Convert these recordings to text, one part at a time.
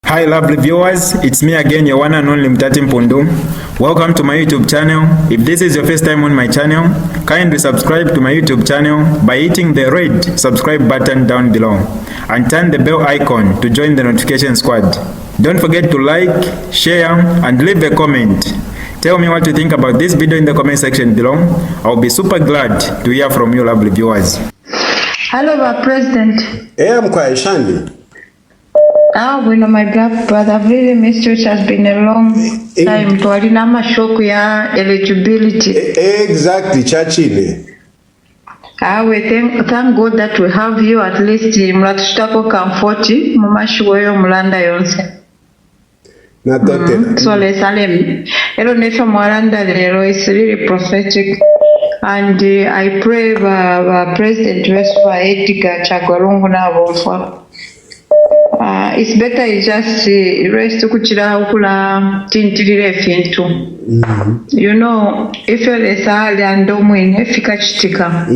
Hi lovely viewers, it's me again, your one and only Mutati Mpundu. Welcome to my YouTube channel. If this is your first time on my channel, kindly subscribe to my YouTube channel by hitting the red subscribe button down below and turn the bell icon to join the notification squad. Don't forget to like, share and leave a comment. Tell me what you think about this video in the comment section below. I'll be super glad to hear from you lovely viewers. Hello, President. I'm quite Shandi. Bueno, my black brother, I've really missed you. It has been a long time. To alinama shoku ya eligibility. Exactly, Chachile. We thank God that we have you at least. Mlatutako kamfoti, mumashuweyo mulanda yonse. So let's salem. Elo nefa mwalanda lero is really prophetic. And I pray President Westfa Edgar Chagwarungu na wonfa. It's better you just rest kuchira ukula tintirire fintu. You know, if you're a sali and domwine fika chitika.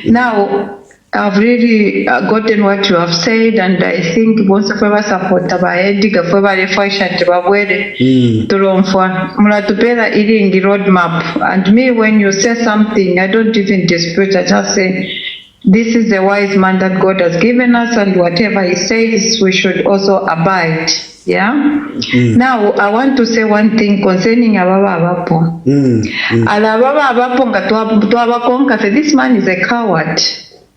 Now I've really gotten what you have said, and I think most of our support by Edgar for the fashion to avoid to run for Mulatupela eating the roadmap. And me, when you say something, I don't even dispute. I just say, this is the wise man that God has given us, and whatever he says, we should also abide. Yeah. Now, I want to say one thing concerning Ababa Abapo. Alababa Abapo Ngatuabakonka, this man is a coward.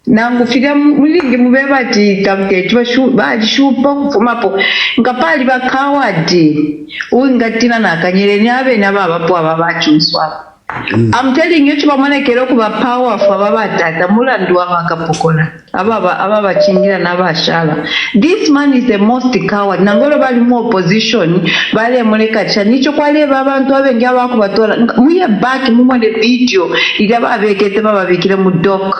Nangu figa mulingi mubeba ti tabke shupa kufumapo ngapali ba coward ungatina na kanyere nyabe na baba po abachuswa. I'm telling you, chibamonekero kuba power for baba tata mulandu wakapokola ababa chingira na bashala. This man is the most coward. Nangolo bali mu opposition bale muleka cha nicho kwale babantu abengi abakubatola muye back mu video idaba abekete baba bikire mu doc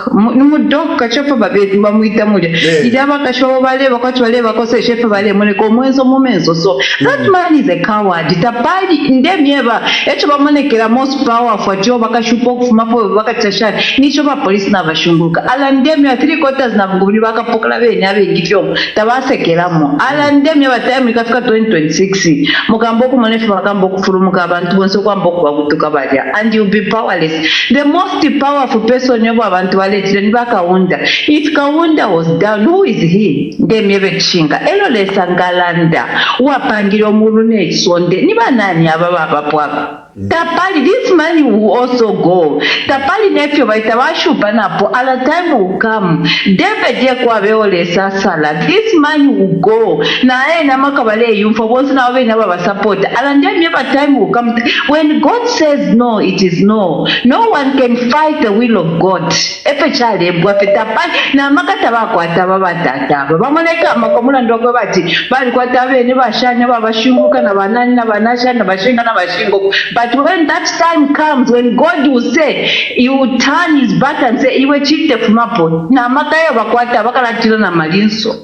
kachofa babeti bamuita muje idaba kashobo bale bakati bale bakose chef bale muleko mwenzo mumenzo. So that man is a coward. Tapali ndemieba echo bamonekera most power for job akashupa kufumapo bakachashana nicho ba police na bashunguka alandemya 3/4 na ngubuli bakapokala bene abengivyo tabasekeramo alandemya batime kafika 2026 mukambo kumanefu bakambo kufurumuka abantu bonse kwambo kubakutuka balya, and you be powerless. The most powerful person yobo abantu baletire ni bakawunda. If Kawunda was down, who is he? Ndemye bechinga elo lesangalanda wapangiro mulu nechonde ni banani ababa abapwa. Tapali, this man will also go. Tapali nephew baitawashupa napo ala time will come. David yekwa beole sasala. This man will go. Na na makabale yumfa bonse na we na baba support. Ala ndemye ba time will come. When God says no, it is no. No one can fight the will of God. Epe chale bwa tapali na makata bakwata baba tata. Bamoneka makomula ndogo bati. Bali kwata bene bashanya baba shunguka na banani na banasha na bashinga na bashingo. But when that time comes, when God will say, he will turn his back and say, "Iwe chite fumapo." Na makaya bakwata bakalatira na malinso.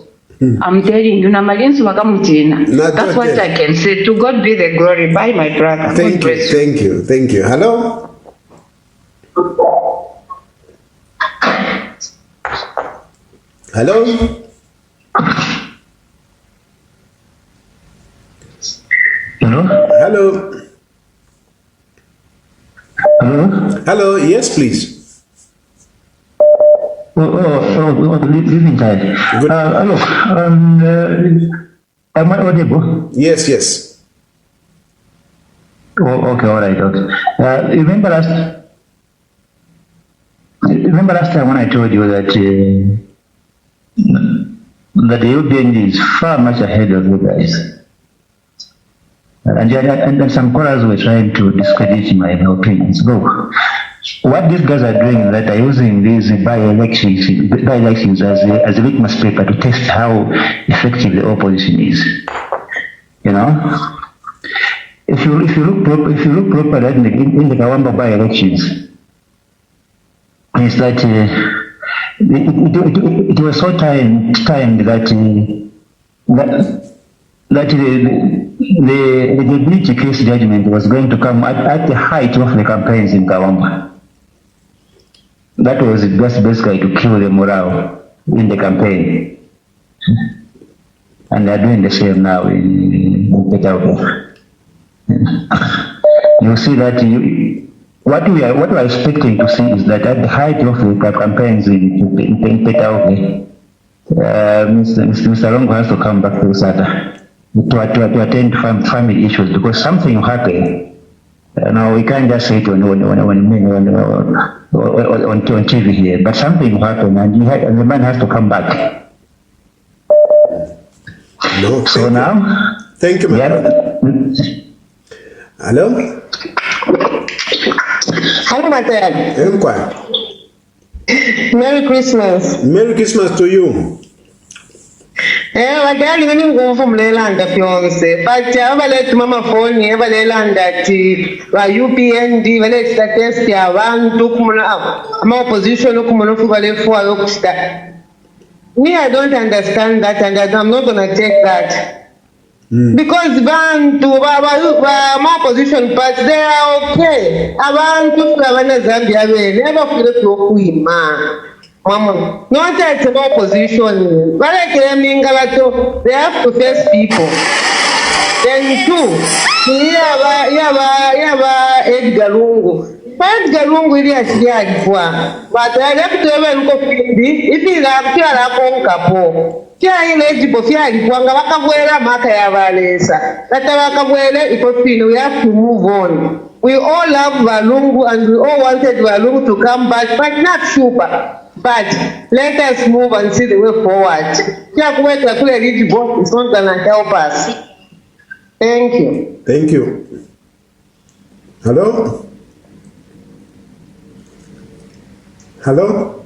I'm telling you, na malinso bakamutina. That's what I can say. To God be the glory. Bye, my brother. Thank you. Hello. Hello. Hello. Hello, yes, please. Living time. Hello. Am I audible? Yes. Okay, all right. Remember last time when I told you that the European is far much ahead of you guys. And some callers were trying to discredit my opinions. Look, what these guys are doing is that they're using these by-elections as a litmus paper to test how effective the opposition is. You know, if you look properly in the Kawamba by-elections, it's that it was so timed that the British case judgment was going to come at the height of the campaigns in Kawamba. That was just basically to kill the morale in the campaign. And they're doing the same now in You see that what we are expecting to see is that at the height of the campaigns in Petauke, Mr. Lungu has to come back to Lusaka to attend to family issues, because something will happen. Now we can't just say it on TV here, but something will happen, and the man has to come back. No, so now, thank you, man. Hello? Hello, my dad. Merry Christmas. Merry Christmas to you. My dad, you didn't go from Leland, fiance. But I have let Mama phone, you ever Leland that UPND, when it's the test, you want to come up. My opposition, me, I don't understand that, and I'm not going to take that. Because Bantu, my opposition parts, they are okay. I want to Zambia, never feel to Mama, not that opposition. But I can they have to face people. Then two, Edgar Lungu. Edgar Lungu is but I have to even go if he's up here, I won't capo. Kia eligible fiali kwanga wakavuela maka ya valesa. Tata wakavuela ikopino, we have to move on. We all love Lungu and we all wanted Lungu to come back, but not super. But let us move and see the way forward. Kia kuweka kule eligible is not gonna help us. Thank you. Thank you. Hello? Hello?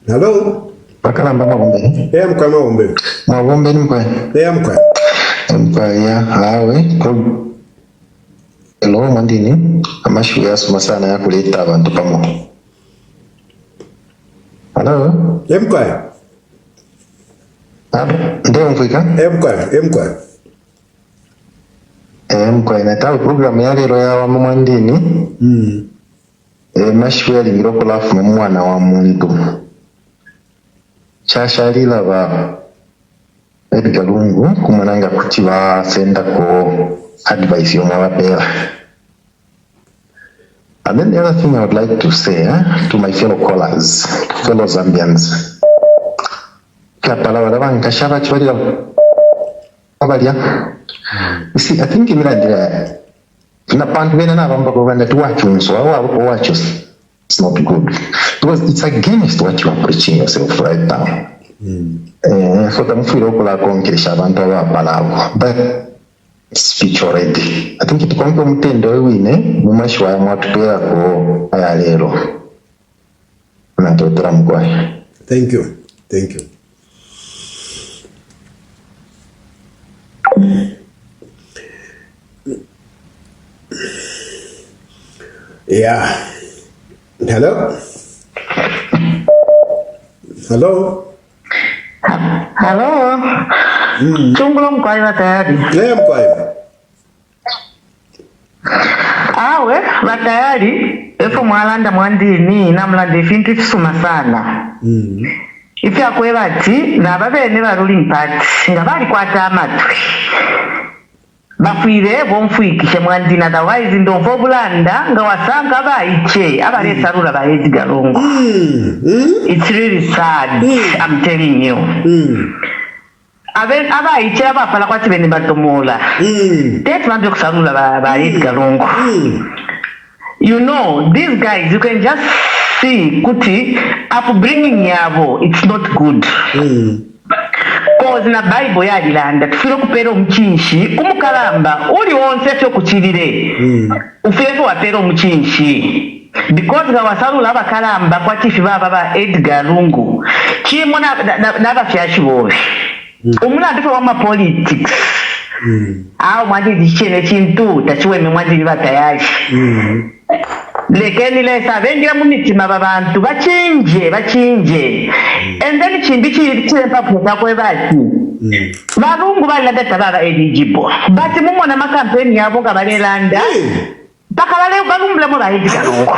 Hello? Pakalamba mawombe. Mkwa mawombe. Mawombe ni mkwa. Mkwa. Mkwa ya hawe. Hello mandini. Amashu ya suma sana ya kuleta abantu pamo. Hello? Mkwa. Ndio mfika? Mkwa. Mkwa inatawa programu ya lero ya wamandini. Mashu ya lingiroko lafu mwana wa muntu. Chashalila ba Edgar Lungu kumananga kuti senda ko advice yo mawapela. And then the other thing I would like to say to my fellow callers, fellow Zambians. Kapala wala nkashaba chwalira abalya. You see, I think in that na pantu bena na bamba ko banda tuwachunso awo watchus. It's not good because it's against what you are preaching yourself right now. So I'm feeling like conquerisha abantu abapalawo, but speech already. I think it comes from mutendo wine mumashwa ya mwatupera ko ayalero. Natotera mkwa. Thank you. Yeah. Hello? Chungulo mkwaiwa tayari. Mkwaiwa. Awe, watayari, efo mwalanda mwandini na mlande fintu ifisuma sana. Ifi akweba ati, na babene ba ruling party, nga bali kwata amatwi. Bafuire bomfuikishe mwandini, otherwise ndonfo bulanda nga wasanga baiche abalesa rula ba Edgar Lungu. It's really sad, I'm telling you. Abaiche abafala kwati bene batomola. That's what you kusarula ba Edgar Lungu. You know, these guys, you can just see kuti upbringing yabo, it's not good. Cause na Bible ya dilanda tufiro kupera omuchinshi kumukalamba uli wonse cyo kuchirire ufefu wapera omuchinshi because ga wasalula abakalamba kwa tifi baba Edgar Lungu chimo na bafyashi bobe umuna ndife wa politics au mwandi dichene chintu tachiwe mwandi batayari lekeni lesa vengira mumitima babantu bachinje and then chimbi chilempa kuta kwebati Balungu balanda tababa eligible but mumona makampeni yabo ngabalelanda bakabale balumble mo Edgar Lungu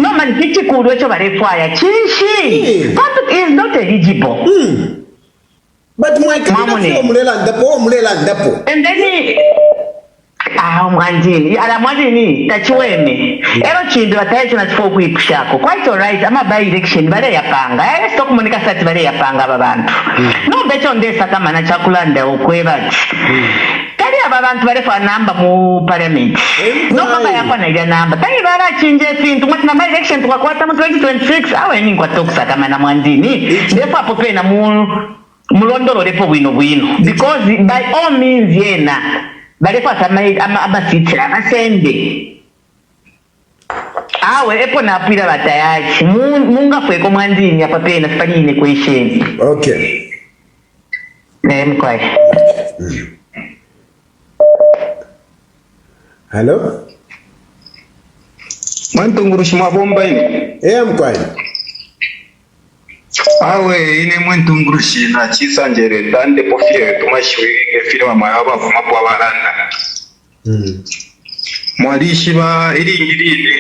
no man kichikulu echo balefwaya chinshi but is not eligible And then Mwandini, ala Mwandini, tachiweme. Ero chindu ataye tunachifo kuipushako. Quite alright, ama by election, bale ya panga. Stock monika sati bale ya panga babantu. No becho ndesa kama na chakulanda ukwebati. Kali abantu bale fa namba mu parliament. No kama yakwa na ile namba. Tani bara chinje sintu mwatina by election tukakwata mu 2026. Awe ni kwa toksa kama na Mwandini. Ndefa pope na mulondolo lepo bwino. Because by all means yena. Bale kwa samai amasitira amasende awe epo napira batayachi munga fweko Mwandini apa pena sipanyine question. Okay. Mkwai. Hello? Mwantungurushi mabomba ini. Mkwai. Awe ine mwantungurushi na chisanjere tande pofie tumashiwike file wa mayaba kumapwa baranda. Mwalishi ba ili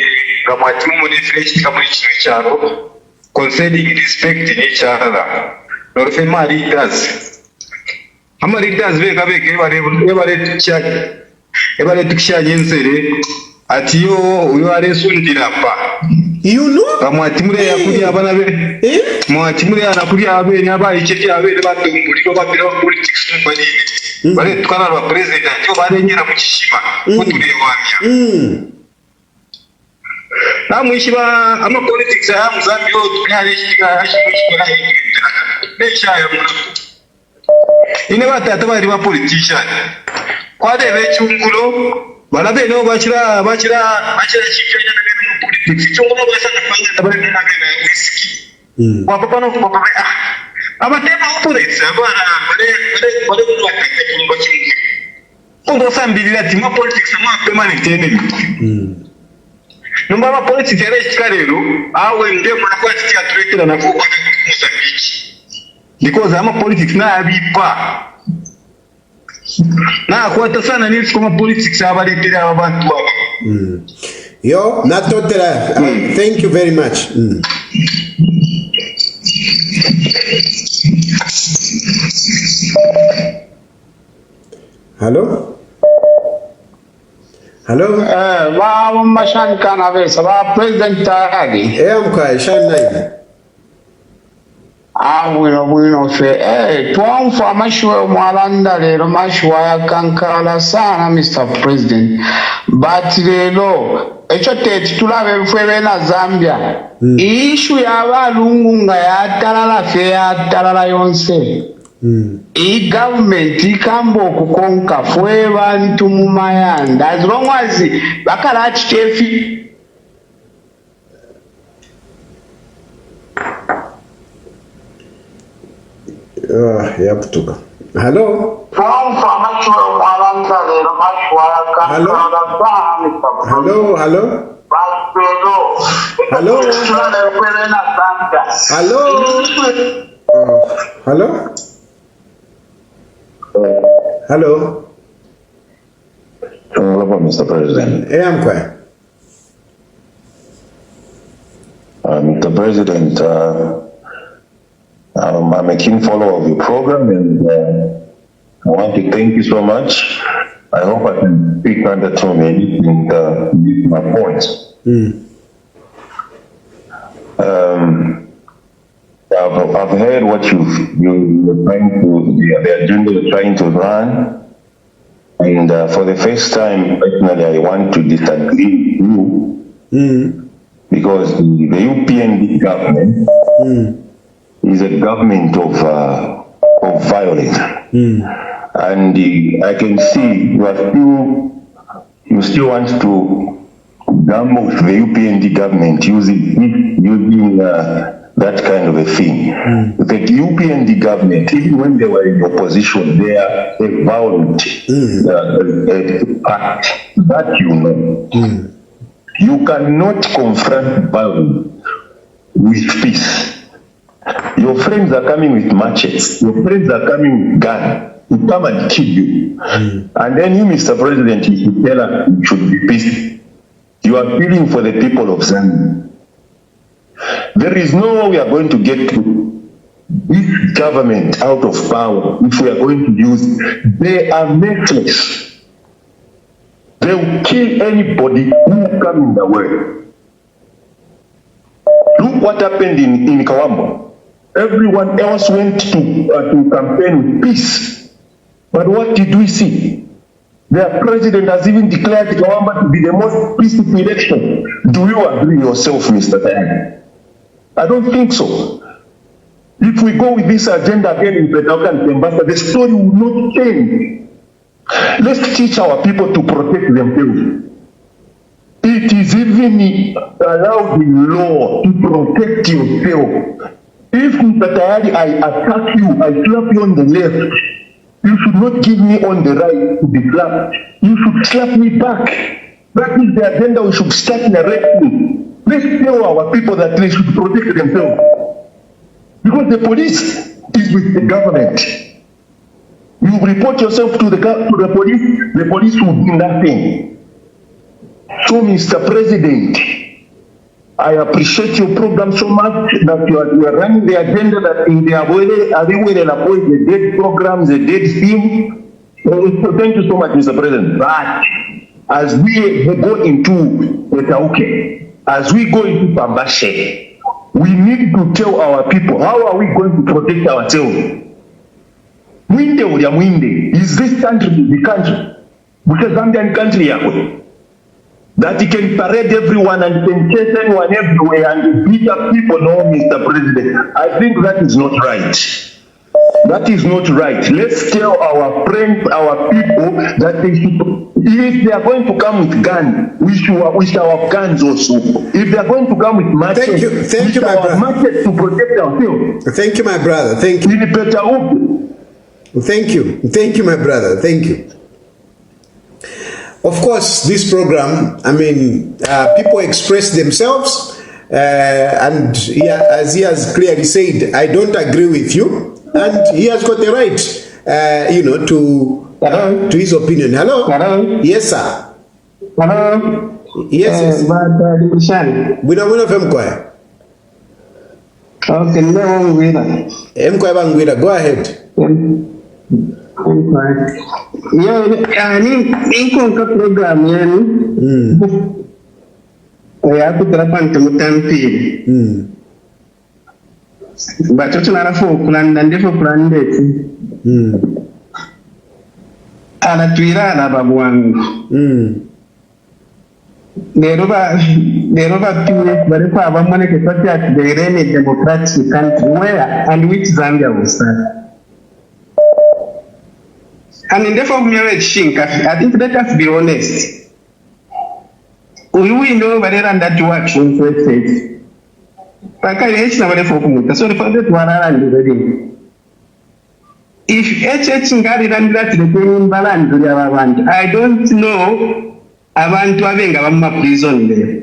gamwatimu muri fresh kamuri chino charo concerning respect in each other. Norfe leaders. Ama leaders veka ebale tukisha nyensere ati yo are sundira pa. You know? Kamwatimure yakuri abana be. Mwatimure yanakuri abene abaye cheti abene batumburiko babiro politics n'ubadini. Bale tukana ba president yo barenyera mu kishima kuturiye wamya. Namwishiba ama politics ya Mzambi yo tunyari shiga ashimishikora hikira. Nesha ya mwana. Ine batata bari ba politician. Kwade bechungulo balabe no bachira chikanya na politics chungulo basa napanga tabari na kana whisky. Wapapa no papa abatema politics bana bale kwa kinyumba kingi. Kondo sambili ati ma politics ma pema ni tene. Numba ma politics ya chikarero awe nde mwana kwa chitia turekera na kwa Mozambique. Because ama politics na abipa. Na kwata sana nili kama politics abaletere abantu baba. Yo, not totally. Thank you very much. Hello? Hello? Wa mashan kana ve saba president tayari. Mkwai shanai. Wino fe tuamfa mashwe mwalanda lero mashwa ya kankala sana Mr. President, but lero echo tete tulabe mfwe na Zambia issue ya balungu nga yatalala fe yatalala yonse I government ikambo okukonka fwe bantu mu mayanda as long as bakala chitefi yakutuka. Hello? Hello? Hello? Hello? Hello? Hello? Hello, Mr. President. I'm quiet. Mr. President, I'm a keen follower of your program, and I want to thank you so much. I hope I can speak under 2 minutes and make my points. I've heard what you're trying to, the agenda you're trying to run, and for the first time, personally, I want to disagree with you because the UPND government is a government of violence, and I can see you still want to gamble with the UPND government using that kind of a thing. The UPND government, even when they were in opposition, they are a violent pact that you know. You cannot confront violence with peace. Your friends are coming with machetes. Your friends are coming with guns to come and kill you. And then you, Mr. President, you should tell us you should be peaceful. You are feeling for the people of Zambia. There is no way we are going to get to this government out of power, if we are going to use it, they are merciless. They will kill anybody who will come in the way. Look what happened in Kawambo. Everyone else went to campaign with peace. But what did we see? Their president has even declared Kawamba to be the most peaceful election. Do you agree yourself, Mr. Tayani? I don't think so. If we go with this agenda again in Petauka and Tembasa, the story will not change. Let's teach our people to protect themselves. It is even allowed in law to protect yourself. If Mr. Tayari, I attack you, I slap you on the left, you should not give me on the right to be slapped. You should slap me back. That is the agenda we should start narrating. Let's tell our people that they should protect themselves. Because the police is with the government. You report yourself to the police will do nothing. So, Mr. President, I appreciate your program so much that you are running the agenda that in the the dead programs, the dead theme. So thank you so much, Mr. President. But as we go into Petauke, as we go into Pambashe, we need to tell our people, how are we going to protect ourselves? Is this country the country? Because Zambian country, that he can parade everyone and can chase anyone everywhere and beat up people. No, Mr. President. I think that is not right. That is not right. Let's tell our friends, our people, that they should, if they are going to come with guns, we should have guns also. If they are going to come with machetes, thank you, my brother. Machetes to protect ourselves. Thank you, my brother. Thank you. Thank you, my brother. Thank you. Of course, this program, I mean, people express themselves, and as he has clearly said, I don't agree with you, and he has got the right, to his opinion. Hello? Hello? Yes, sir. Hello? Yes. Wina Femkoya. Okay, no, Wina. Go ahead. Inkonka program yenu yakudrapante mutampiri bacho tunarafu okulanda ndefo kulandeti alatwirana babwangu lero bapiwe bariko abamoneke twati ati they ran a democratic country where and which Zambia will start. And therefore, I think let us be honest. We know whether that works on so it so the project if ngari that the balance I don't know abantu abenga bamma prison there.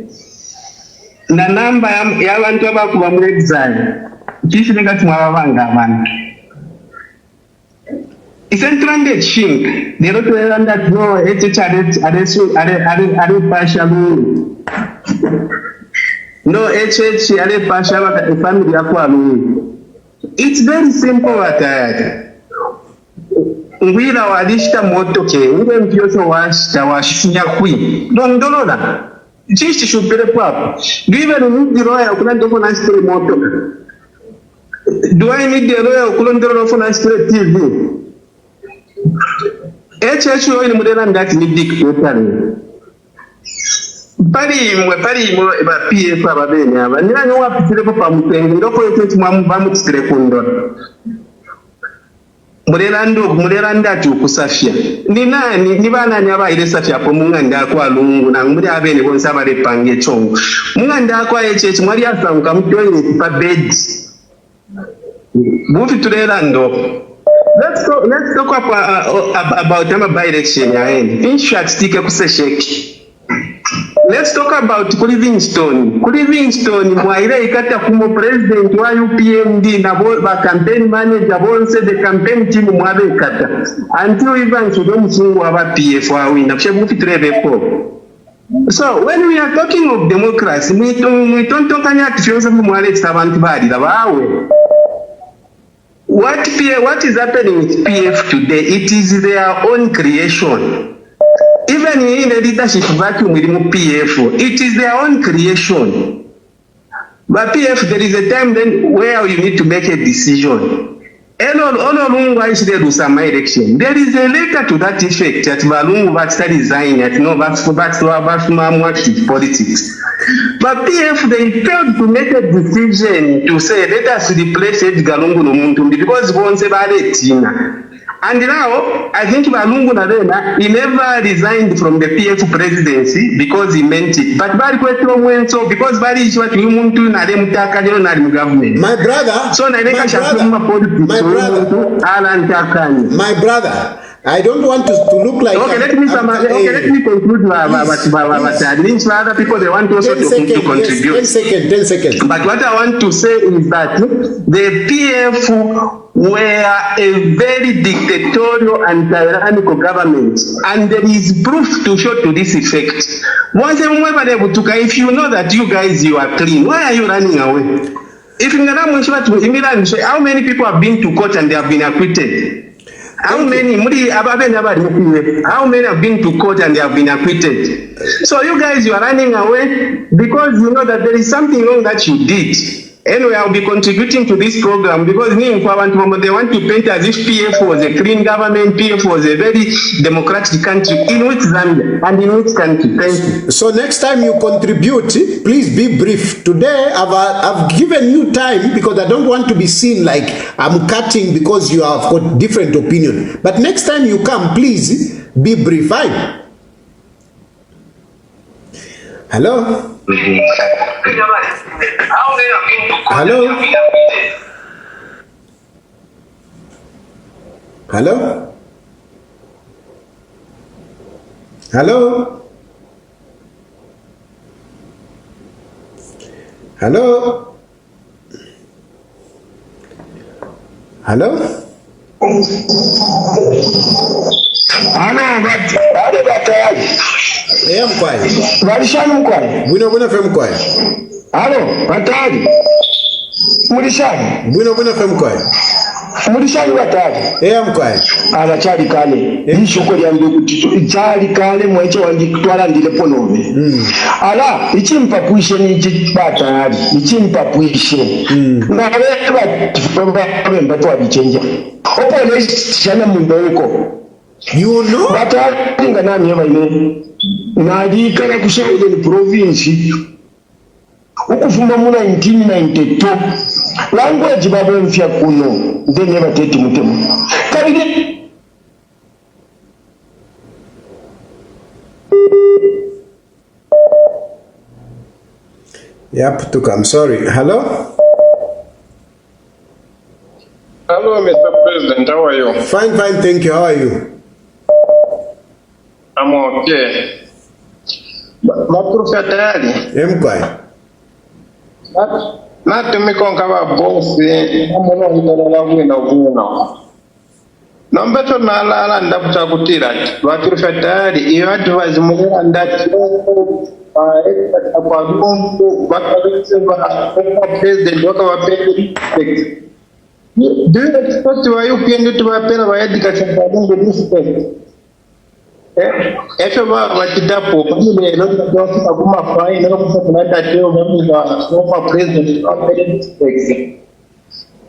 Na number yabantu abakuba mu exile. Kishinga tumwabanga abantu. Isentrande chink, the road that no, are partial. No, are partial family. It's very simple at that. We are our additional motor, we don't use our senior queen. Don't do that. Just should be the pub. Do you even need the royal Kulandophone motor? Do I need the royal Kulandophone TV? HHO in Modern that need dictator. Parimwe ba PF ababenya banira no wapitire papa mutenge ndoko yetu mwambamu tikundo. Mureranda tukusafia. Ni nani ni bana nyaba ile safia ko munganda kwa Lungu na muri abene bonsa bare pange chongo. Munganda kwa HH mwali asanka mutwe pa bed. Mufi turerando. Let's talk about the by-election. Let's talk about Livingstone. Livingstone, Mwaire Ikata Kumo president wa UPMD na ba campaign manager bonse the campaign team Mwabe Kata. Until even Sudomu Sungu wa PF wa wina. So when we are talking of democracy, we don't talk about the Mwale Savant Badi. what is happening with PF today, it is their own creation. Even in the leadership vacuum with PF, it is their own creation. But PF, there is a time then where you need to make a decision. Lungu is there to some election. There is a letter to that effect that Lungu was resign at no active politics. But PF, they failed to make a decision to say let us replace Edgar Lungu no Mpundu because once about it. And now, I think Lungu Narena, he never resigned from the PF presidency because he meant it. But so because Bari is what we want to government. My brother, so my brother, I don't want to look like. Okay, let me conclude. Means other people they want also to contribute. 10 seconds. But what I want to say is that the PF were a very dictatorial and tyrannical government, and there is proof to show to this effect. If you know that you guys you are clean, why are you running away? If how many people have been to court and they have been acquitted? How many have been to court and they have been acquitted? So you guys, you are running away because you know that there is something wrong that you did. Anyway, I'll be contributing to this program because they want to paint as if PF was a clean government, PF was a very democratic country. In which Zambia and in which country? Thank you. So next time you contribute, please be brief. Today, I've given you time because I don't want to be seen like I'm cutting because you have got different opinion. But next time you come, please be brief. Fine. Hello? Hello? Hello? Hello? Hello? Hello? Hello, Batari. Murishani. Murishani Batari. Ala chari kale. Nishoko yangu kuti chari kale mweche wandikutwala ndile ponome. Ala ichimpapuishe ni Batari. Ichimpapuishe. Ngawe bamba to abichenja. Opo le shana mundoko. You know? Batari ngana myema ine. Nadi kana kushauri ni province. Ukufumba mu 1992 language babo mfya kuno ndenye bateti mutemu kabide. Yep, I'm sorry. Hello? Hello, Mr. President. How are you? Fine, thank you. How are you? I'm okay. Makurufa tayari? Mkwai. Natumika nkaba bosi amuno ndala wina vuno nambeto nalala ndakuta kutira bakirufa tayari iyo advise mulera ndati kwa Lungu bakabisema president wakawapenda do you expect wa UPN to wapela wa education kwa Lungu respect If you want to double, you may not go to a woman fine, no one that you remember president of the district.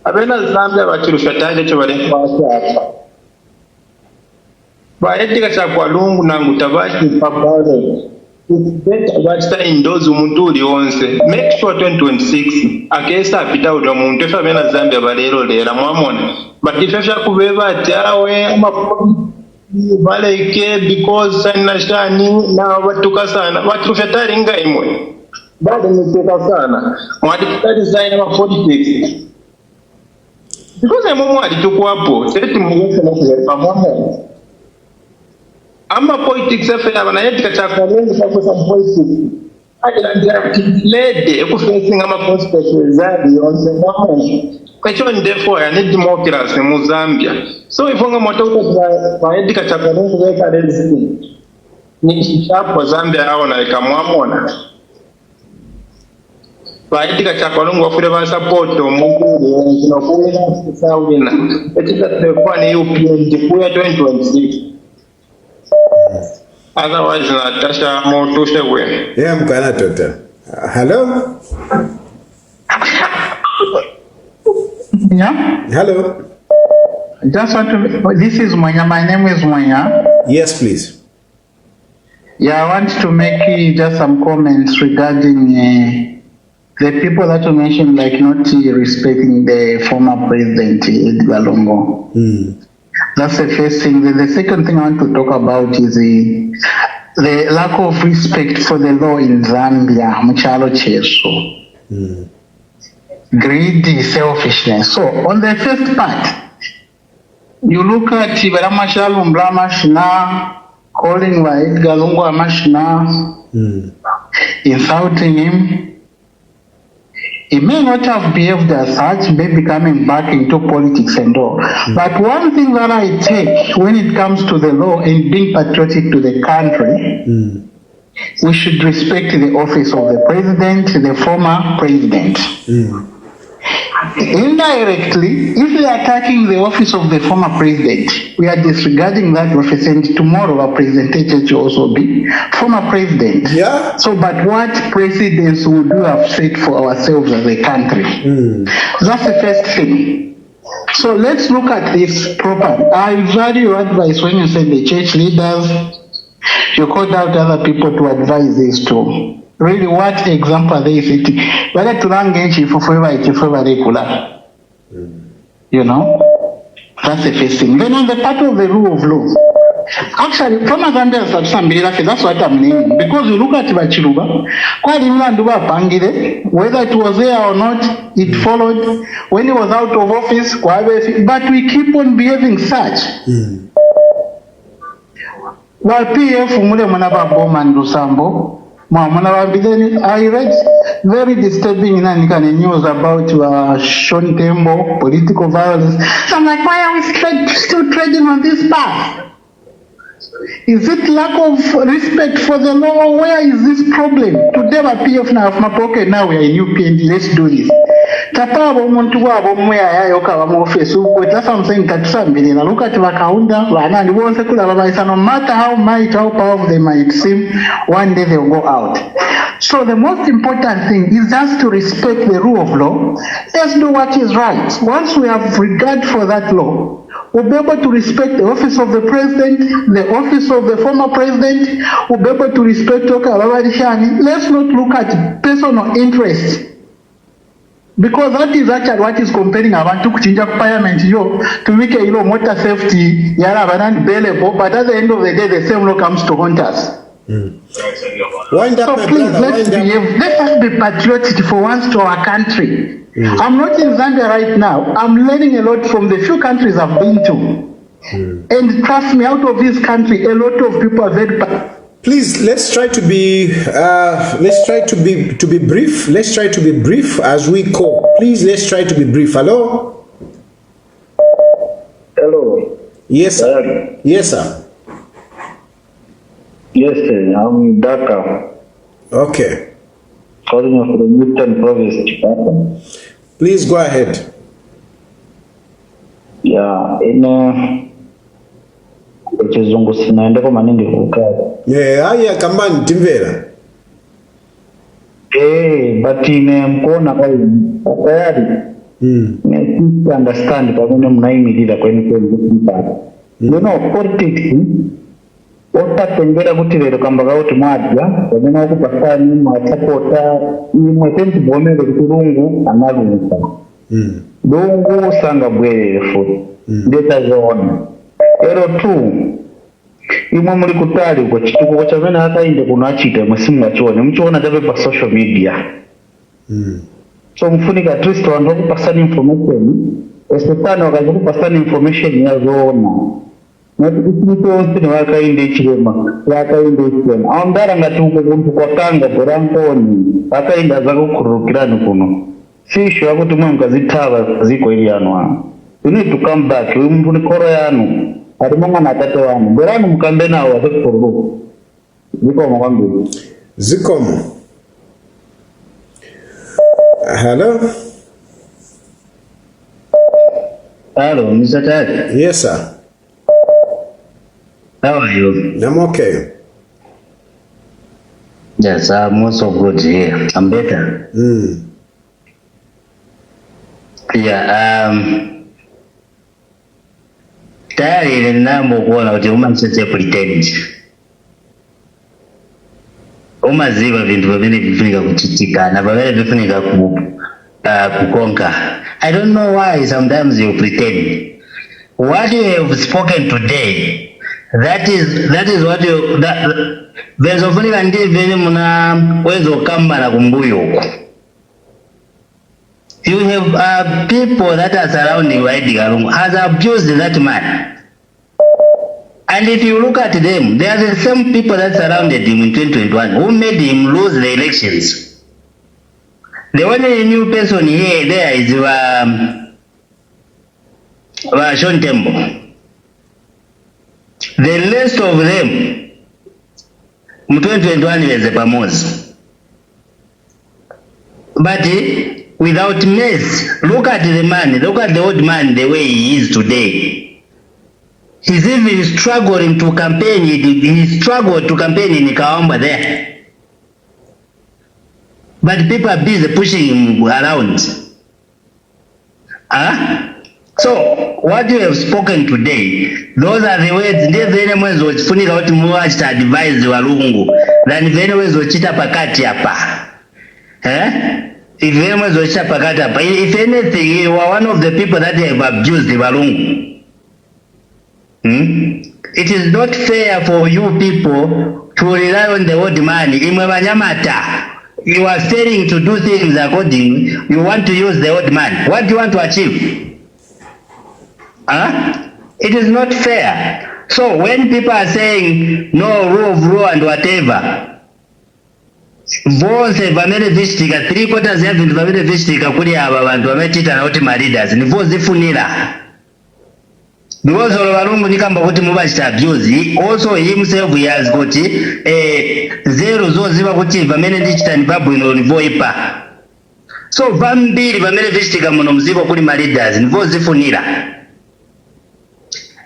I mean, as Zambia, what you should tell you about by ethics of Lungu Nangutabashi, Papa. It's better in those who do the ones. Make sure 2026. I guess I put out the moon. If I'm in Zambia, Valero, there, I'm but if I could ever tell I'm because sanashani na watuka sana watu fetari ngaimwe bado niteka sana watu design wa politics because emu alichukua hapo sisi mmoja na pamoja ama politics afya bana yetika chakwa mengi kwa sababu politics ajira lede kufacing ama constitution zaidi on kwa hiyo ndefo ya ni democracy mu Zambia so ifonga moto kwa edika chakalungu weka resistance ni chapo Zambia hao na ikamwamona Baitika Chakalungu wafure ba support omuntu no kuwina sawina. Etika tefwa ni UPND kuya 2026. Otherwise Natasha motushe we. Yeah, mkana tota. Hello? Yeah? Hello? Just want to, this is Mwanya, my name is Mwanya. Yes, please. Yeah, I want to make just some comments regarding the people that you mentioned, like not respecting the former president, Edgar Lungu. That's the first thing. The second thing I want to talk about is the lack of respect for the law in Zambia, Muchalo Cheso. Greedy, selfishness. So, on the first part, you look at Ibaramashal Mblamashna, calling Edgar Lungu Amashna, insulting him. He may not have behaved as such, maybe coming back into politics and all. But one thing that I take when it comes to the law and being patriotic to the country, we should respect the office of the president, the former president. Indirectly, if we are attacking the office of the former president, we are disregarding that office, and tomorrow our president will also be former president. Yeah. So, but what precedents would we have set for ourselves as a country? That's the first thing. So let's look at this properly. I value your advice when you said the church leaders, you called out other people to advise this too. Really, what example are they setting? Whether to run against you for regular. You know? That's the first thing. Then on the part of the rule of law. Actually, from Zambians that's what I'm naming. Because you look at Bachiruba, whether it was there or not, it followed. When he was out of office, but we keep on behaving such. While PF Mule Manaba Bowman Lusambo, I read very disturbing news about Sean Tembo, political violence. So I'm like, why are we still treading on this path? Is it lack of respect for the law? Where is this problem? Today, my PF now, okay, now we are in UPND, let's do this. That's what I'm saying. Look at Vakaunda, no matter how powerful they might seem, one day they'll go out. So the most important thing is just to respect the rule of law. Let's do what is right. Once we have regard for that law, we'll be able to respect the office of the president, the office of the former president. We'll be able to respect Let's not look at personal interest. Because that is actually what is comparing abantu kuchinja parliament to make a motor safety bailable, but at the end of the day the same law comes to haunt us. So please let's be patriotic for once to our country. I'm not in Zambia right now. I'm learning a lot from the few countries I've been to. And trust me, out of this country, a lot of people are very Please, let's try to be brief. Let's try to be brief as we call. Please, let's try to be brief. Hello? Hello. Yes, sir. Yes, sir. Yes, sir. I'm Dhaka. Okay. Calling you from the Eastern Province. Please go ahead. Yeah, Chizungu sinaendeko maningi kukazi. Haya kambani timvera. But mkuona kwa tayari. Need to understand pamene mnayimirira kweni mpaka. You know, politics otatengera kuti lero kamba kauti mwadya pamene okupasani mwasapota imwe tentibonere kuti Lungu analusa. Lungu sanga bwerere futi. Ndetazoona. Ero tu imwe muri kutali uko chituko chamene akainde kuno achita musimunachione muchiona chabe pa social media. So mfunika at least vanhu vakupasana information especially vakazokupasana information yazoona nokuti vakainde chirema aundara ngati uko kuntu kwakanga bhorangoni akainda zakukhurukirani kuno sisho kuti mwe mukazitava ziko iri yanu you need to come back muni koro yanu ari mwana atate wanu bhorani mukambe nawo vakukhururu zikomo kwambiri zikomo. Hello? Hello, Mr. Ted. Yes, sir. How are you? I'm okay. Yes, I'm also good here. I'm better. Yeah, tayari ninambo kuona kuti umasese pretend. Umaziva vintu vamene vifunika kuchitika na vamene vifunika kukonka. I don't know why sometimes you pretend. What you have spoken today, that is what you vezofunika ndivene muna wezo kamba na kumbuyo. You have people that are surrounding Edgar Lungu has abused that man. And if you look at them, they are the same people that surrounded him in 2021 who made him lose the elections. The only new person here there is Sean Tembo. The rest of them in 2021 is a Pamozi. But without mess, look at the man, look at the old man the way he is today. He's even struggling to campaign, he struggled to campaign in Kaamba there. But people are busy pushing him around. So, what you have spoken today, those are the words, ndivyo ene mwezo chifunika kuti muwachita advise wa Lungu, than vene mwezo chita pakati hapa. If ene mwezo chita pakati hapa, if anything, you are one of the people that have abused the Walungu. It is not fair for you people to rely on the old man. You are failing to do things according, you want to use the old man. What do you want to achieve? It is not fair. So when people are saying no rule of law and whatever, vose vamene vishtika 3/4 ya vintu vamene vishtika kuli aba bantu vamechita na oti ma leaders ni vozi funira. Because Walungu nikamba kuti mubachita abuse, also himself he has got zero zoziva kuti vamene ndichita ni babu ino nivoipa. So vambiri vamene vishtika muno mzigo kuli ma leaders nivozi funira.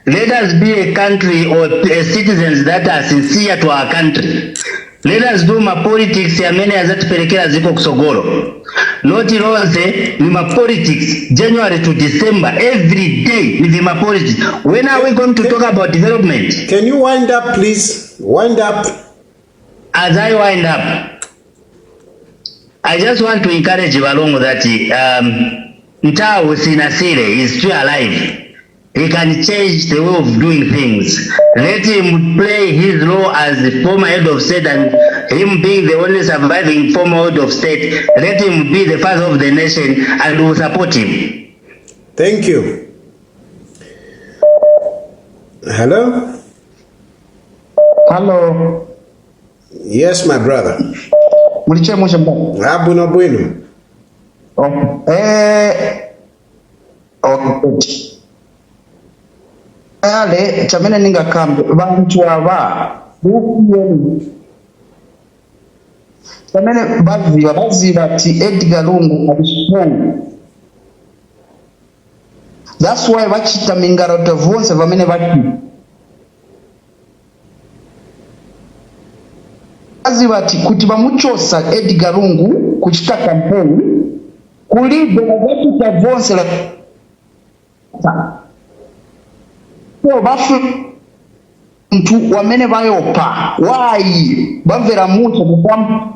Let us be a country or citizens that are sincere to our country. Let us do my politics ya mene azatipelekea ziko kusogoro. Not ilonze ni ma politics January to December every day ni ma politics. When are we going to talk about development? Can you wind up please? Wind up. As I wind up, I just want to encourage Walungu that Ntao Sinasire is still alive. He can change the way of doing things. Let him play his role as the former head of state, and him being the only surviving former head of state, let him be the father of the nation, and we'll support him. Thank you. Hello? Hello. Yes, my brother. Muliche mwisho mbo. Abuno bueno. Okay. Ale chamene ninga kambi bantu aba chamene bazi bati Edgar Lungu abishonga. That's why bachita mingarota vonse vamene bati bazi bati kuti bamuchosa Edgar Lungu kuchita campaign kulibe bachita vonse la so bafu mtu wamene bayopa why bavera mucho kubam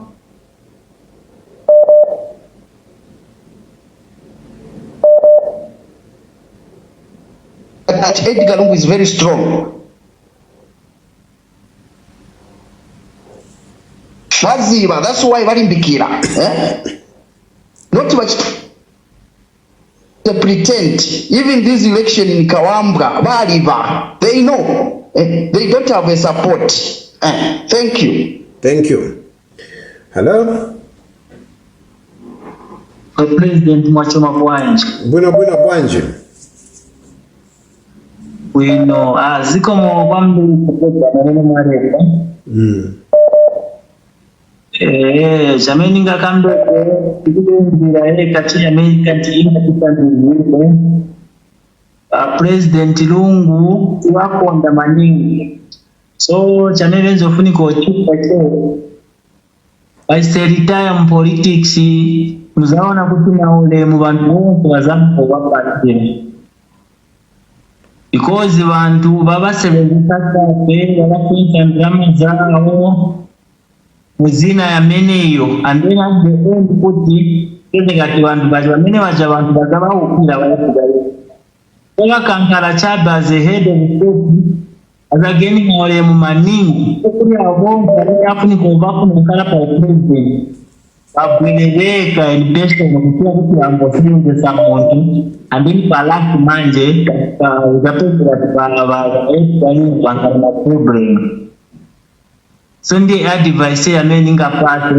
that Edgar Lungu is very strong. Baziba, that's why balimbikira not much they pretend. Even this election in Kawambga, Baliba, they know they don't have a support. Thank you. Thank you. Hello? The President Mwachoma Bwanji. Bueno Bwanji. We know ziko mo bambu kutoka maneno marefu. Zameninga kambe ndira kati America tinga kitanduzwe President Lungu wakonda maningi so chamevenzo funiko chupa cho by retire in politics muzaona kuti naule mu bantu bonse bazampo bapatire because bantu babasebenzisa kafe babakwita drama zao muzina ya meneyo and then at the end kuti kati bantu bamene bacha bantu bazaba ukula bakugaye ola kankala chaba as a head of state as again ngole mu maningi kuri abo bari afuni ko bakuna kala pa president abweleka elibesho ngokuthi ukuthi ambosinze samuntu and then balaki manje uzapezela baba esibani bangana problem so ndi advice ya meni ngaphathe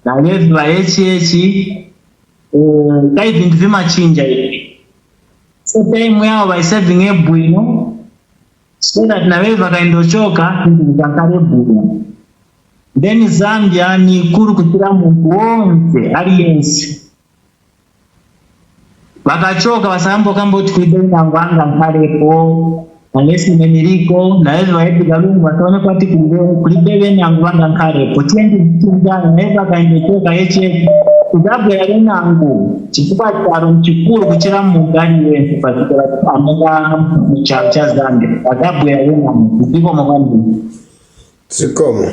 na levi ba kai vintu vimachinja hivi so time yao by saving ebwino so that na wewe vakaindochoka vintu vikankale bwino. Then Zambia ni kuru kutira muntu wonse aliyense vakachoka vasambo kamboti kuidoina ngwanga nkalepo nalesi meniriko na hezi waepiga Lungu wataone kwati kulibebe ni ngwanga nkalepo tiendi mtinjana na hezi wakaindochoka kuzabu ya lena angu chikupa charo mchikuru kuchira mungani wense patikira amega mchacha Zambia kuzabu ya lena angu kutipo mwani Sikomo.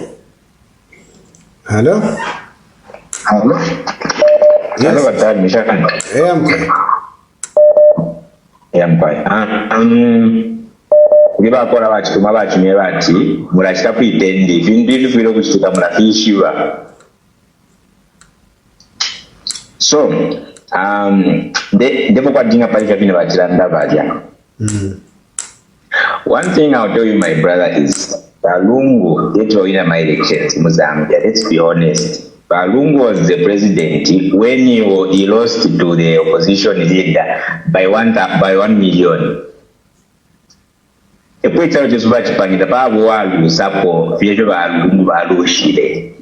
Hello? Hello? Yes. Hello, Batari, Mishaka. Hey, I'm fine. Hey, I'm fine. Uliba akora wachi kumabachi mewati, murashita kuitendi, vindu vile kuchituka murafishiwa. So, depo kwa jinga palisha vina wachiranda vaja. One thing I'll tell you, my brother, is Lungu did win my elections in Zambia. Let's be honest. Lungu was the president when he lost to the opposition leader by 1 million. A point out is what the Babu will support Lungu Balushile.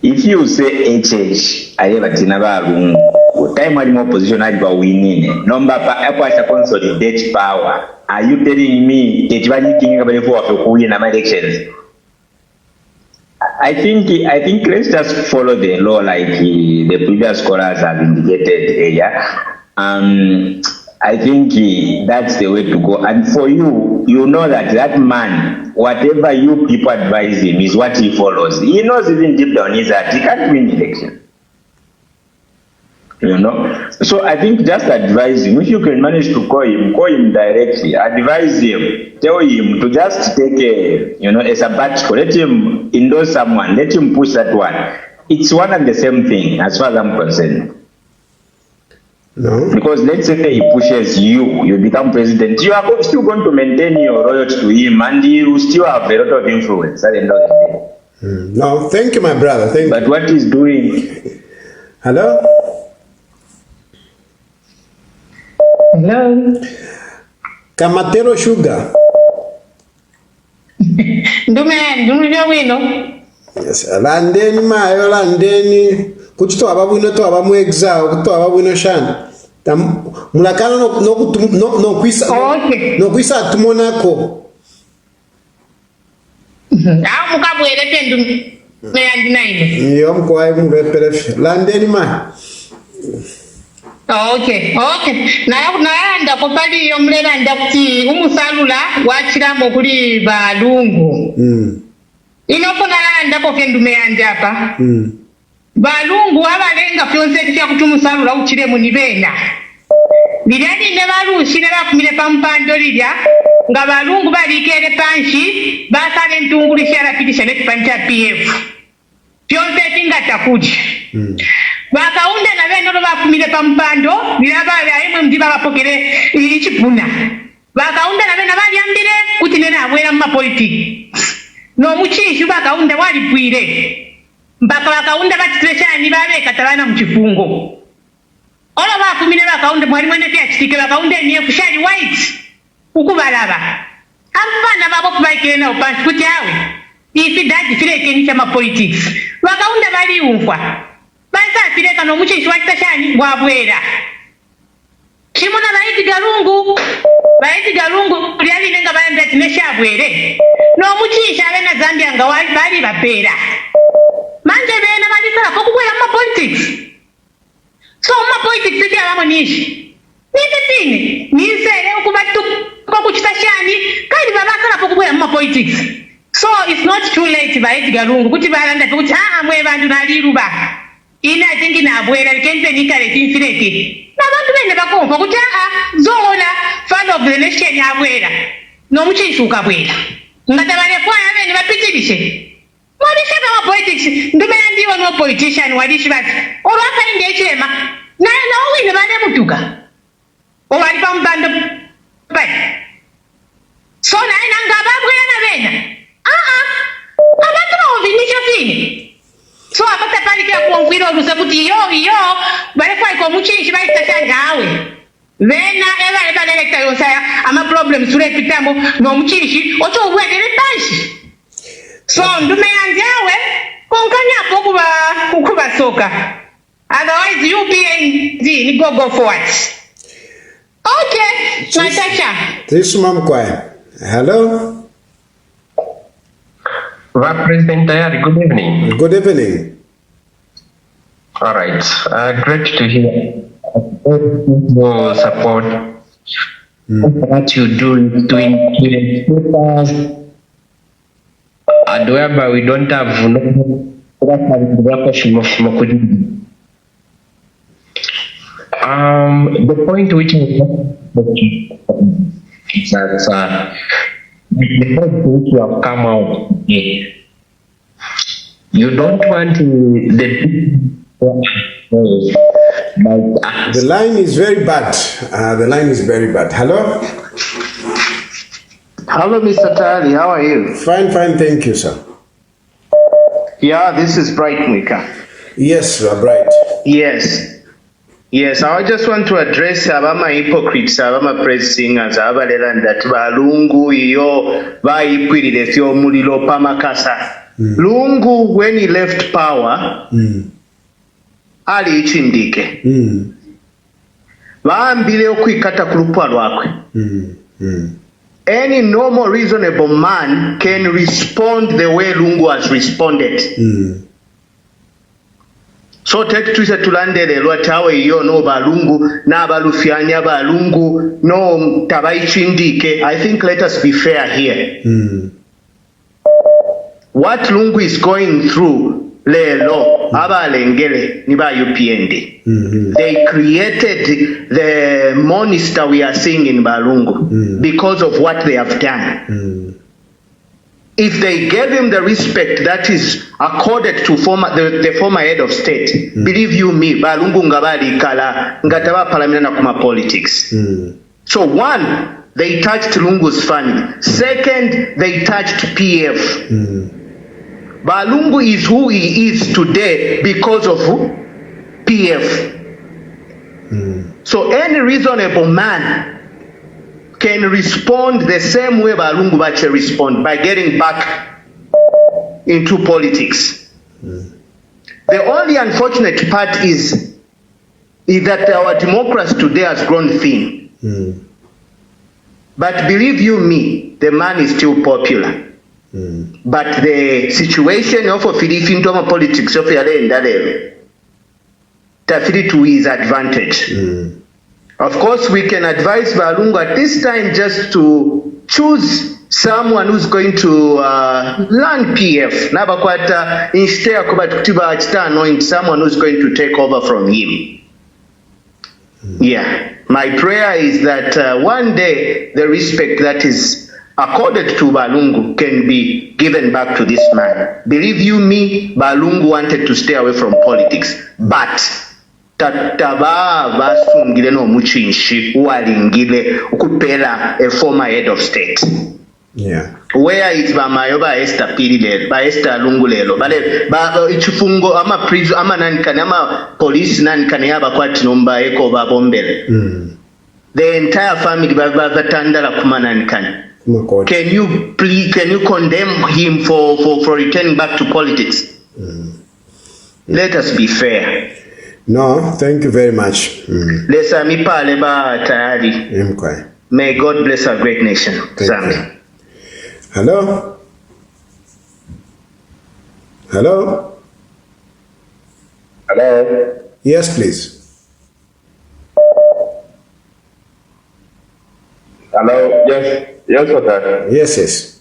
If you say HH, I have a Tinaba Lungu, time when opposition had been winning, number for consolidate power. Are you telling me that you are thinking about who win elections? I think let's just follow the law like the previous scholars have indicated here. I think that's the way to go. And for you, you know that man, whatever you people advise him is what he follows. He knows even deep down his heart he can't win election. You know, so I think just advise him. If you can manage to call him directly. Advise him, tell him to just take a sabbatical. Let him endorse someone. Let him push that one. It's one and the same thing, as far as I'm concerned. No. Because let's say he pushes you become president. You are still going to maintain your loyalty to him, and you will still have a lot of influence at the end of the day. No, thank you, my brother. Thank you. But what he's doing? Hello. Hello. Kamatero Sugar. Ndume wino. Yes, landeni mayo landeni kuchito ababwino to abamwegza kuto ababwino shana. Mulakana no kwisa tumonako. Mukabwelete ndume yandinaine. Yo mkwaye mubepelefe. Landeni mayo. Okay. Naenda kopali yomulera ndakuti umusalula wachiramo kuli Balungu. Inopona ndako kendume yanje apa. Balungu abalenga fyonse kya kutumusalula uchire munibena. Bilani ne balushire bakumire pampando lilya nga Balungu balikere panshi basale ntungulisha rapidisha ne panja PF. Fyonse tingata kuji. Bakaunda na beno bakumire pampando bilabale ayimwe mdiba bapokere ichipuna. Bakaunda na beno balyambire kuti nena abwera mu politics. No muchishu bakaunda wali bwire. Mbaka bakaunda batitresha babe katabana mu kifungo. Ola bakumire bakaunda mwali mwene pya kitike bakaunda niye kushali white ukubalaba. Amfana babo kubaikire na upanchi kuti awe. ifi dadi fireke ni chama politics wakaunda bali umfwa basa fireka no muchishi wakitashani bwabwera chimuna baiti galungu lyali nenga bayenda tineshabwere no muchishi abena Zambia nga bali bapera manje bena balisala kokubwera mu politics so mu politics ndi abamonishi nitini nisere ukubatu kokuchitashani kandi babasala kokubwera mu politics. So it's not too late baiti galungu kuti balanda kuti mwe bantu naliruba ina tingi na bwera kenze nikale tinfireke na bantu bene bakomva kuti zona fan of the nation ya bwera no muchishuka bwera ngatabale kwa bene bapitirishe mwanisha kama politics ndume ndiwo no politician wadishi bati olwaka inde chema na wine bane mutuka owali pa mbando pai so na ngaba bwera na bena abantu bavinisha fini so apata pali kia kuongwiro rusa kuti yo bale kwa iko muchishi bale tashani hawe vena eba nelekta yosaya ama problem sure pitambo no muchishi ocho uwedele tashi so ndume yanjawe konkanya kukuba soka otherwise you be ni go forward. Okay Natasha this mom kwaya hello President Tayari, good evening. Good evening. All right. Great to hear your support. What you do to influence us, and whereby we don't have the point which is that the point which you have come out, you don't want the line is very bad. The line is very bad. Hello? Hello, Mr. Tari. How are you? Fine, thank you, sir. Yeah, this is Bright Mwika. Yes, Bright. Yes, I just want to address abama hypocrites, abama praise singers, abalera that Lungu iyo bayikwirire fyo muliro pamakasa. Lungu when he left power, ali ichindike. Baambile okwikata ku lupwa lwakwe. Any normal reasonable man can respond the way Lungu has responded. So take twise tulandele lwatawe iyo no balungu na balufyanya balungu no tabaichindike. I think let us be fair here. What Lungu is going through lelo abalengele ni ba UPND. They created the monster we are seeing in Balungu because of what they have done. If they gave him the respect that is accorded to the former head of state, believe you me, Balungu ngabali kala ngataba palamina na kuma politics. So one, they touched Lungu's family. Second, they touched PF. Balungu is who he is today because of PF. So any reasonable man can respond the same way Balungu Bache respond, by getting back into politics. The only unfortunate part is that our democracy today has grown thin. But believe you me, the man is still popular. But the situation of Filipino politics of Yale tafiri to his advantage. Of course, we can advise Balungu at this time just to choose someone who's going to learn PF. Nabakwata instead anoint someone who's going to take over from him. Yeah, my prayer is that one day the respect that is accorded to Balungu can be given back to this man. Believe you me, Balungu wanted to stay away from politics, but tataba basungile no muchinshi walingile ukupela a former head of state. Yeah. Where is Bamayo ba Esther Pirilelo, ba Esther Lungulelo, ba ichifungo ama prison ama nankani ama police nankani aba kwa tinomba eko ba bombele. The entire family ba vatandala kuma nankani. Can you condemn him for returning back to politics? Let us be fair. No, thank you very much. May God bless our great nation, Zambia. Hello? Hello? Hello? Yes, please. Hello? Yes. Yes, okay. Yes.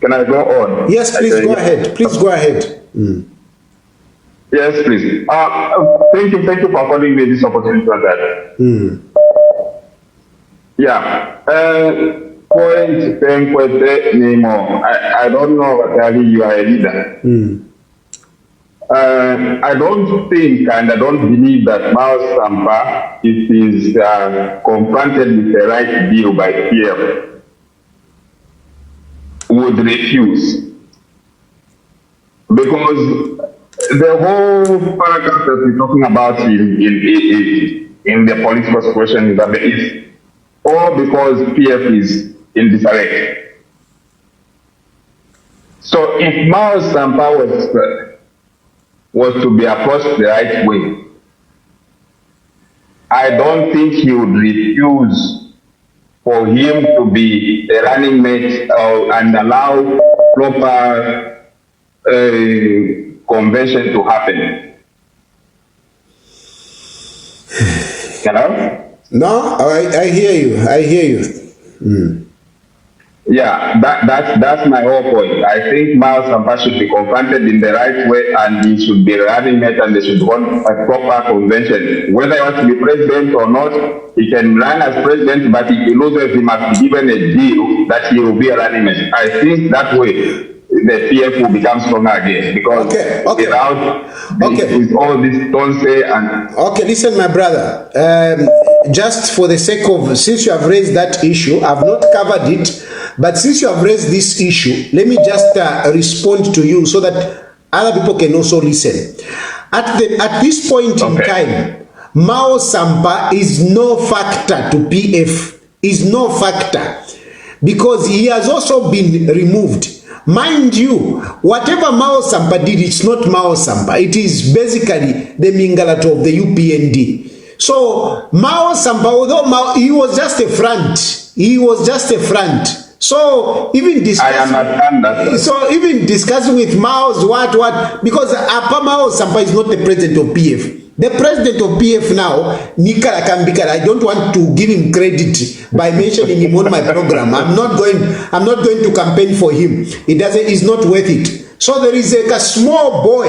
Can I go on? Yes, please go ahead. Please go ahead. Yes, please. Thank you for calling me this opportunity. Yeah. Point Nemo. I don't know what you are a leader. I don't think and I don't believe that Mao Sampa, if he's confronted with the right deal by PF, would refuse. Because the whole paragraph that we're talking about in the political situation is all because PF is in disarray. So if Mao Sampa was to be approached the right way, I don't think he would refuse for him to be a running mate and allow proper convention to happen. Hello? No, I hear you. Yeah, that's my whole point. I think Mao Sampa should be confronted in the right way and he should be running mate and they should want a proper convention. Whether he wants to be president or not, he can run as president, but if he loses, he must be given a deal that he will be a running mate. I think that way the PF will become stronger again because without with all this don't say and listen, my brother, just for the sake of, since you have raised that issue, I've not covered it, but since you have raised this issue, let me just respond to you so that other people can also listen. At this point in time, Mao Sampa is no factor to PF, is no factor, because he has also been removed. Mind you, whatever Mao Sampa did, it's not Mao Sampa. It is basically the Mingalato of the UPND. So Mao Sampa, although he was just a front, So even discussing with Mao's what because Apa Mao Sampa is not the president of PF. The president of PF now, Nikala Kambikala, I don't want to give him credit by mentioning him on my program. I'm not going to campaign for him. It's not worth it. So there is a small boy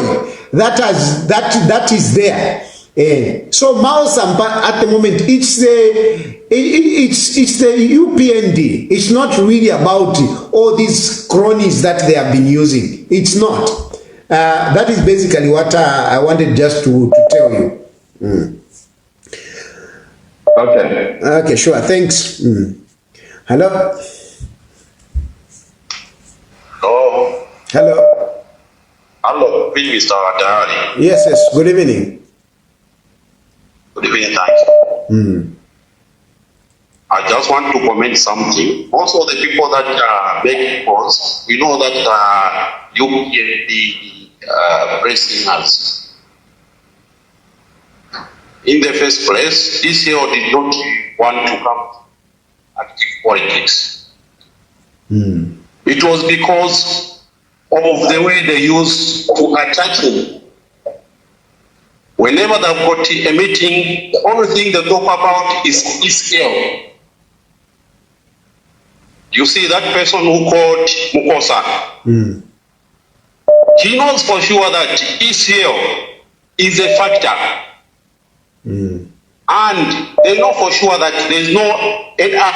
that is there. So Mao Sampa at the moment, it's the UPND. It's not really about all these cronies that they have been using. It's not. That is basically what I wanted just to tell you. Okay, sure. Thanks. Hello. Hello, Mr. Adari. Yes. Good evening. Good evening, thank you. I just want to comment something. Also, the people that make calls, we know that UPND pressing us. In the first place, this year did not want to come active politics. It was because of the way they used to attack him. Whenever they've got a meeting, the only thing they talk about is ill. You see that person who called Mukosa, he knows for sure that ECL is a factor. And they know for sure that there's no NR.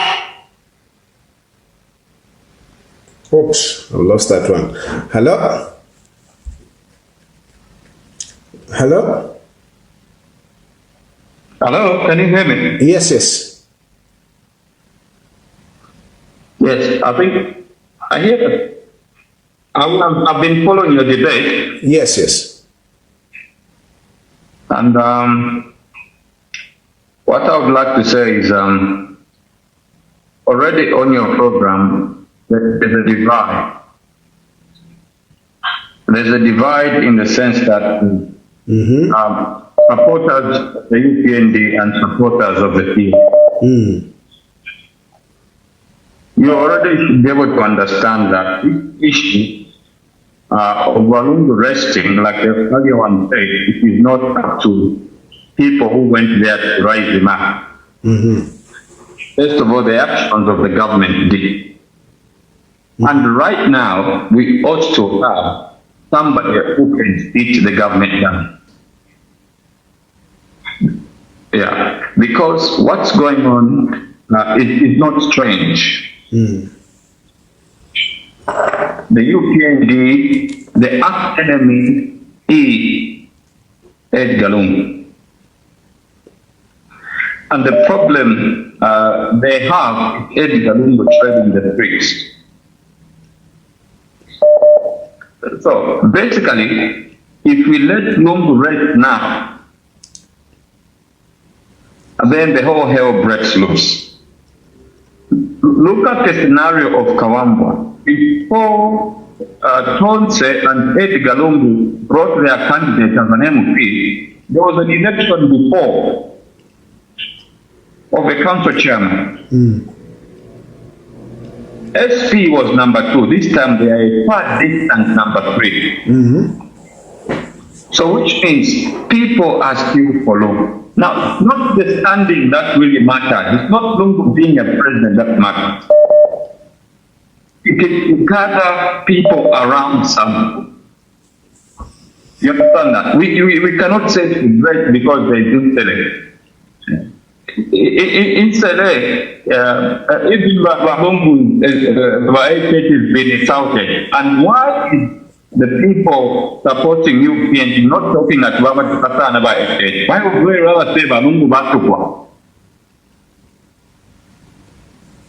Oops, I lost that one. Hello? Hello, can you hear me? Yes. Yes, I think I hear it. I've been following your debate. Yes. And What I would like to say is, already on your program, there's a divide. There's a divide in the sense that supporters of the UPND and supporters of the team. You already should be able to understand that this issue of Lungu resting, like the earlier one said, it is not up to people who went there to rise him up. First of all, the actions of the government did. And right now, we ought to have somebody who can sit the government down. Yeah, because what's going on is not strange. The UPND, the arch enemy is Edgar Lungu. And the problem they have is Edgar Lungu trading the streets. So basically, if we let Lungu rest now, then the whole hell breaks loose. Look at the scenario of Kawambwa. Before Tonse and Edgar Lungu brought their candidate as an MP, there was an election before of a council chairman. SP was number 2. This time they are a far distant number 3. So which means people are still for Lungu. Now, not the standing that really matters. It's not Lungu being a president that matters. You can gather people around something. You understand that? We cannot say it's great because they do select. In Sele, even Lungu has been insulted. And why is the people supporting UPND not talking at Baba Tukasana about FH? Why would we rather say Lungu Batukwa?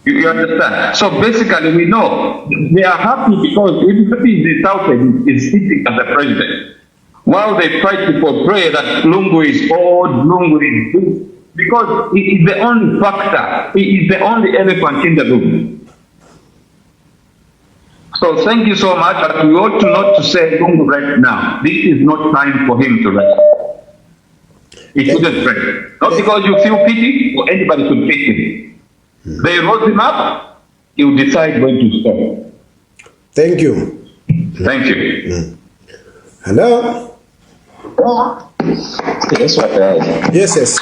You understand? So basically we know they are happy because everybody is insulted is sitting as the president. While they try to portray that Lungu is old, Lungu is good, because he is the only factor, he is the only elephant in the room. So thank you so much, but we ought to not to say Lungu right now. This is not time for him to rest. He shouldn't rest. Not because you feel pity or anybody should pity him. They rose him up, he will decide when to stop. Thank you. Thank you. Hello? Yes, what Yes, yes.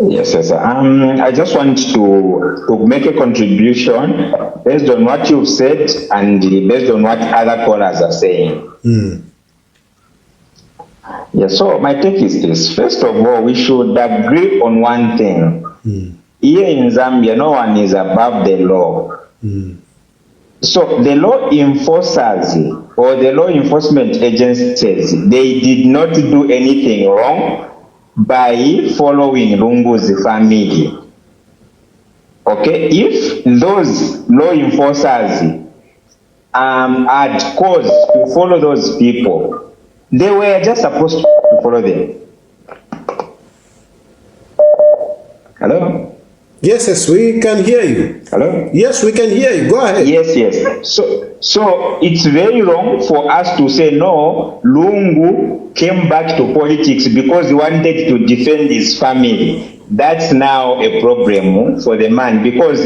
Yes, yes. I just want to make a contribution based on what you've said and based on what other callers are saying. Yes, so my take is this. First of all, we should agree on one thing. Here in Zambia, no one is above the law. So the law enforcers or the law enforcement agencies, they did not do anything wrong by following Lungu's family. Okay, if those law enforcers had cause to follow those people, they were just supposed to follow them. Hello? Yes, yes, we can hear you. Hello? Yes, we can hear you. Go ahead. Yes, yes. So it's very wrong for us to say, no, Lungu came back to politics because he wanted to defend his family. That's now a problem for the man because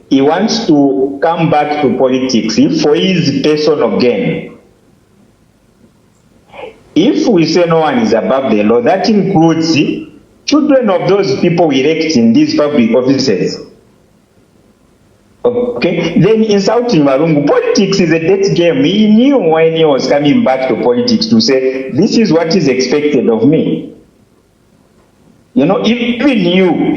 he wants to come back to politics for his personal gain. If we say no one is above the law, that includes children of those people elected in these public offices. Okay, then insulting Lungu. Politics is a dead game. He knew when he was coming back to politics to say, this is what is expected of me. You know, even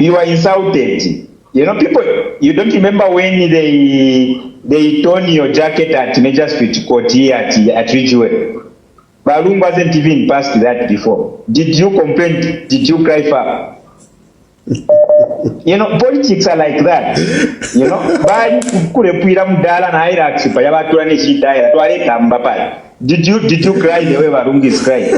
you are insulted. You know, people, you don't remember when they torn your jacket at Major Street Court here at Ridgeway. Lungu hasn't even passed that before. Did you complain? Did you cry for? You know, politics are like that. You know, did you cry the way Lungu is crying?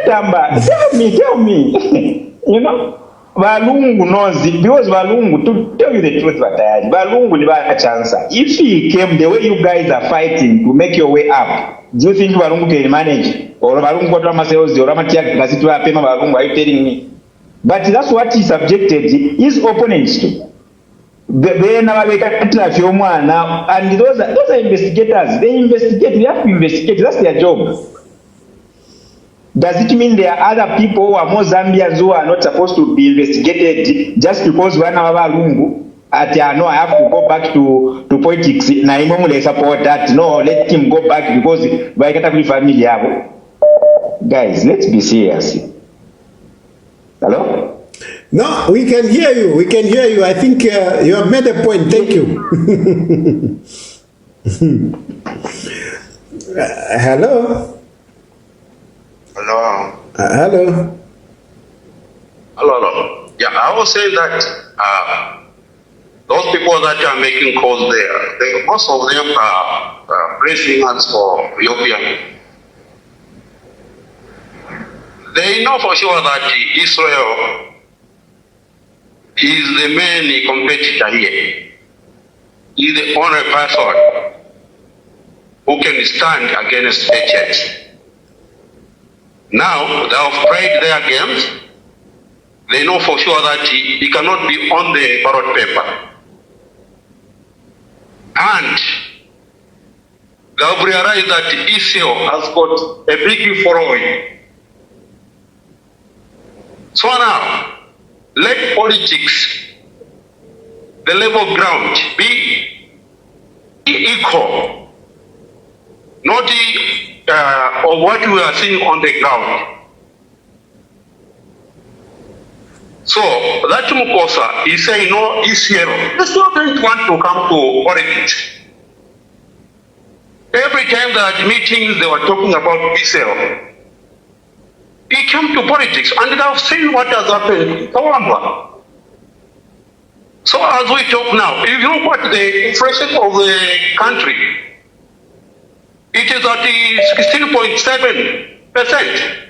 Tamba, tell me. You know? Balungu knows it, because Balungu, to tell you the truth, Balungu never had a chance. If he came the way you guys are fighting to make your way up, do you think Balungu can manage? Or Balungu got Ramaseos, or Ramatiak, Nasitua, Pema Balungu, are you telling me? But that's what he subjected his opponents to. They never make a few more now, and those are investigators. They investigate, they have to investigate, that's their job. Does it mean there are other people who are more Zambians who are not supposed to be investigated just because one of our Lungu no, I have to go back to politics? Naimomule support that. No, let him go back because by Catholic family. Guys, let's be serious. Hello? No, we can hear you. We can hear you. I think you have made a point. Thank you. Hello? Hello. Hello. Hello. Yeah, I was saying that those people that are making calls there, most of them are praising us for Ethiopian. They know for sure that Israel is the main competitor here. He's the only person who can stand against the church. Now, they have played their games. They know for sure that he cannot be on the ballot paper. And they have realized that Israel has got a big following. So now, let politics, the level ground, be equal, not of what we are seeing on the ground. So that Mukosa is saying no, Israel. That's not going to want to come to politics. Every time there are meetings, they were talking about Israel. He came to politics, and they have seen what has happened in Kawamba. So as we talk now, if you look at the inflation of the country, it is at 16.7%.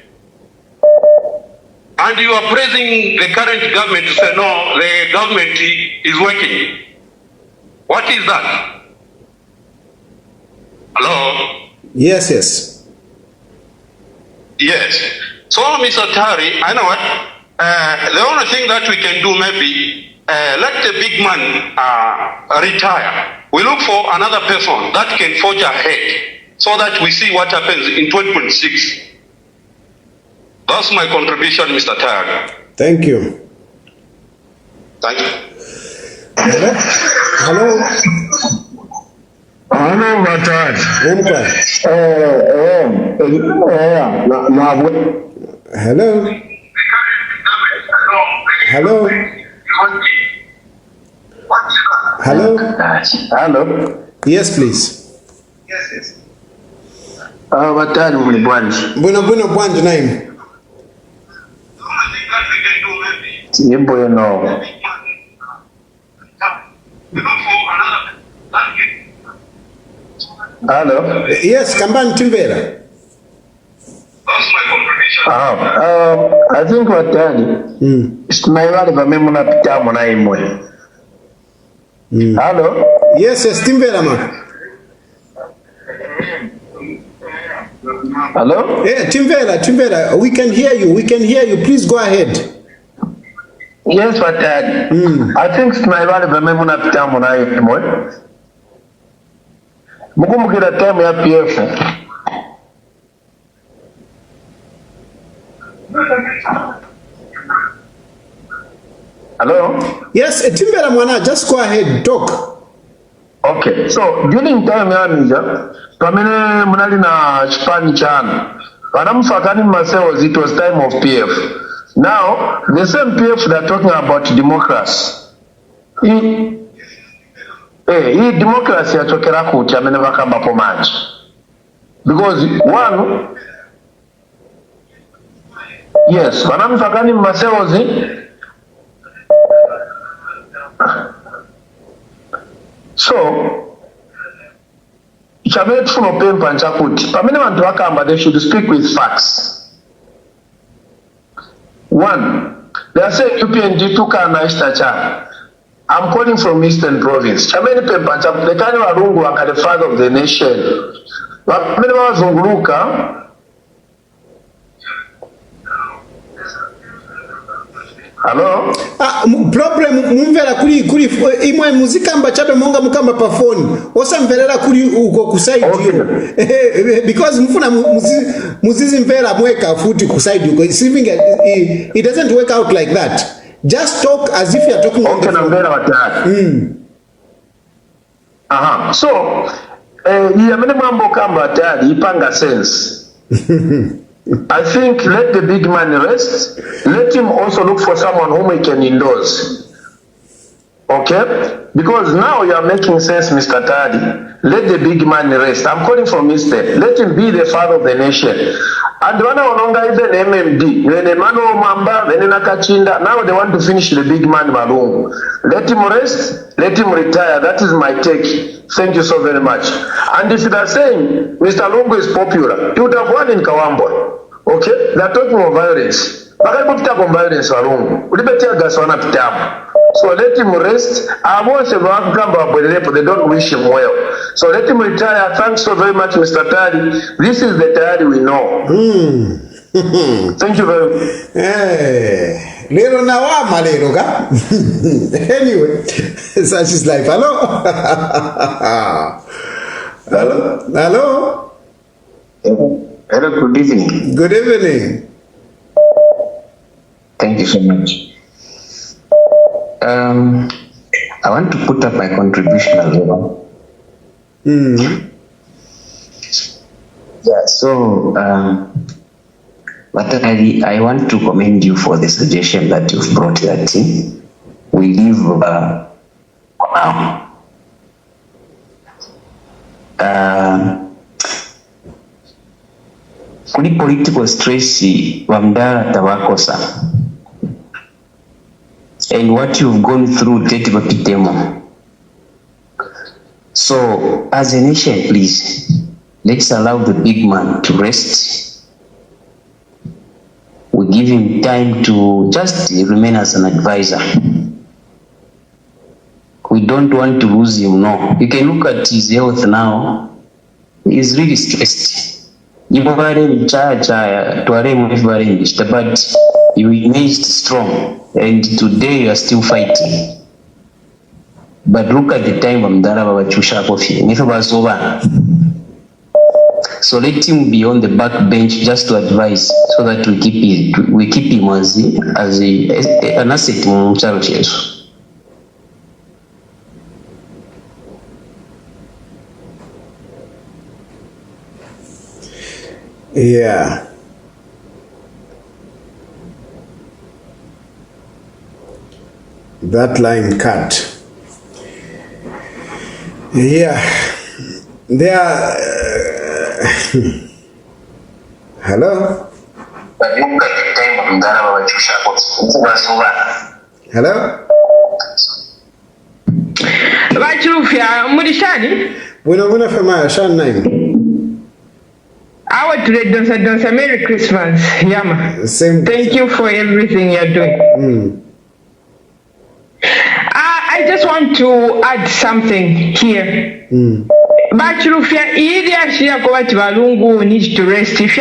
And you are praising the current government to say, no, the government is working. What is that? Hello? Yes, yes. Yes. So, Mr. Tari, I know what. The only thing that we can do maybe, let the big man retire. We look for another person that can forge ahead so that we see what happens in 2026. That's my contribution, Mr. Tari. Thank you. Thank you. Hello? Hello, Mutati. Hello? Hello? Hello? Hello? Yes, please. Yes, yes. Batali muli bwanji. Bueno bwanji name. Yebo yeno. Hello? Yes, Kambani Timbera. I think Batali. Simaivali vamemu na pitamu na imwe. Hello? Yes, yes, Timbera ma. Hello? Yeah, Timbera, we can hear you. Please go ahead. Yes, Batali. I think simaivali vamemu na pitamu na imwe. Mukumukira time ya PF. Hello? Yes, Timbera mwana, just go ahead, talk. Okay, so during time ya mija, pamene munali na chipani chana, wanamufatani maseo, it was time of PF. Now, the same PF that are talking about democracy. Hii democracy yachokera kuti amene vakamba po manje. Because one, yes, vanamufakani maseozi. So, chamene tufuna pempa nchakuti, pamene vantu vakamba, they should speak with facts. One, they are saying UPND took an Aishtacha. I'm calling from Eastern Province. Chameni Pempacha, the kind of Lungu are the father of the nation. Many of us Zunguluka. Hello? Problem mumvera kuri imwe muzika mbachabe monga mukamba pafoni. Osa mverera kuri uko kusaidi yo. Because mfuna muzizi mvera mweka futi kusaidi uko. It doesn't work out like that. Just talk as if you're talking on the phone. Aha. So, yamene mambo kamba tayari ipanga sense. I think let the big man rest. Let him also look for someone whom he can endorse. Okay? Because now you are making sense, Mr. Tadi. Let the big man rest. I'm calling from Eastern. Let him be the father of the nation. And when I even MMD, when Emmanuel Mamba, when Nakachinda, now they want to finish the big man Malungu. Let him rest. Let him retire. That is my take. Thank you so very much. And if you are saying Mr. Lungu is popular, you would have won in Kawambo. Okay? They are talking of violence. Violence Malungu. So let him rest. I want to go they don't wish him well. So let him retire. Thanks so very much, Mr. Tadi. This is the Tadi we know. Thank you very much. Hey. Little nawama little ka. Anyway, such is life. Hello? Hello? Hello? Hello, good evening. Good evening. Thank you so much. I want to put up my contribution as well. Yeah, so but I want to commend you for the suggestion that you've brought that we live kuli political stress wamdala tawakosa. And what you've gone through, so as a nation, please, let's allow the big man to rest. We give him time to just remain as an advisor. We don't want to lose him, no. You can look at his health now. He's really stressed. But you emerged strong. And today you are still fighting. But look at the time Amdara Chusha Kofi. So let him be on the back bench just to advise, so that we keep him as an asset in churches. Yeah. That line cut. Yeah. There. Hello? Hello? Vachufya Murishani? Wina fema shan name. I want to donsa Merry Christmas, Yama. Same. Thank you for everything you're doing. I just want to add something here. But Rufia, Lungu needs to rest. If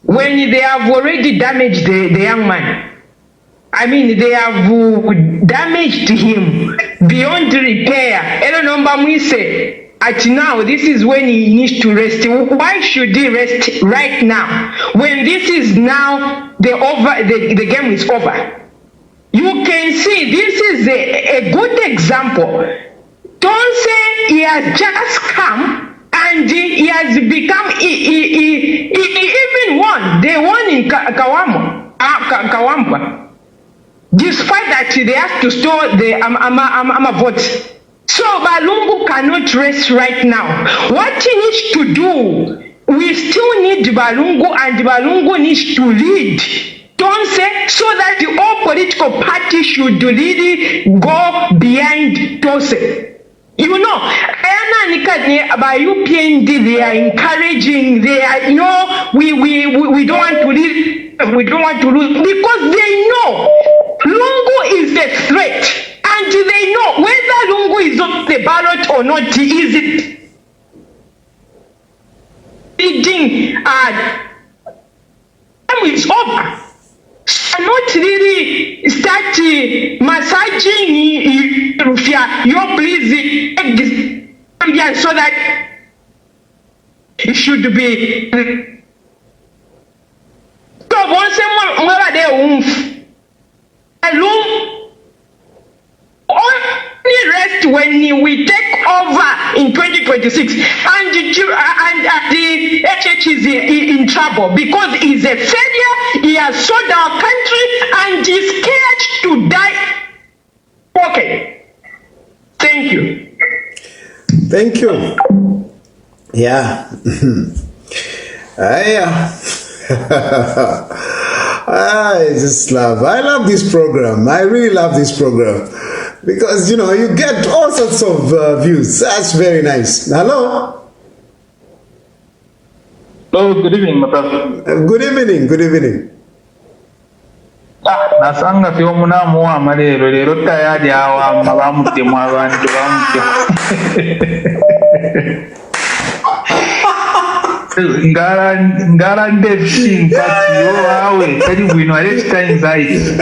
when they have already damaged the young man, I mean, they have damaged him beyond repair. At now, this is when he needs to rest. Why should he rest right now? When this is now the game is over. You can see this is a good example. Don't say he has just come and he has become, he even won. They won in Kawampa. Despite that, they have to store the votes. So Balungu cannot rest right now. What he needs to do, we still need Balungu, and Balungu needs to lead. Don't say so that all political parties should really go behind Tose. You know, by UPND, they are encouraging, they are, we don't want to lose, because they know Lungu is a threat, and they know whether Lungu is on the ballot or not, is it leading, it's over. Not really start massaging your please Zambians so that it should be. So once more they only rest when we take over in 2026, and the HH is in trouble because he's a failure. He has sold our country and he's scared to die. Okay. Thank you. Thank you. Yeah. I just love. I love this program. I really love this program because you get all sorts of views. That's very nice. Hello. Oh, good evening, Mutati. Good evening. Good evening. Nasanga fyo munamu wa malero lero tayari awa mabamutte mu abantu bamutte. Ngara ndefin kati yo awe tari bwino aleta anxiety.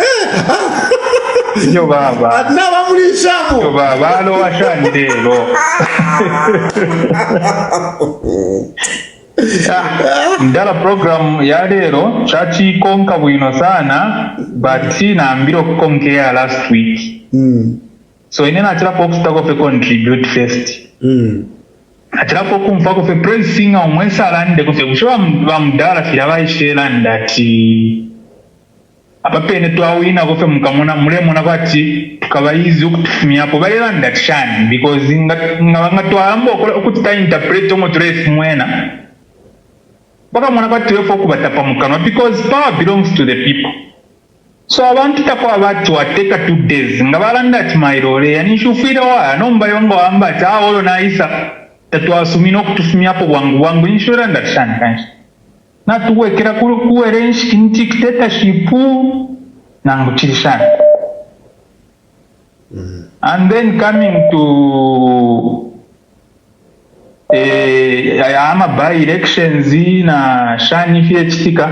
Yo baba. Atnaba mulishamu. Yo baba alo washandelo. Ndala program ya lero chachi konka bwino sana but na mbiro konkea last week. So inena achira pokustako fe contribute first. Achira pokumfako fe praise singer omwesa lande kufe kushowa mdala filaba ishela ati apapene twawina kufe mukamona mulemona kwati tukabayizi ukutufumia hapo balera ndakishani because nga twambo okutita interpret omo trace mwena baka mwana kwa tuwefo kubatapa mukano because power belongs to the people. So abantu tako abatu wateka 2 days ngabalanda ati mairole yanishufira wa nomba yongo amba taolo na isa tatu asumino kutufumia hapo wangu inshura ndakishani kanshi na tuwekera kuwerenshi kinti dictatorship nangu chirishani. And then coming to ama by elections na shani fie chitika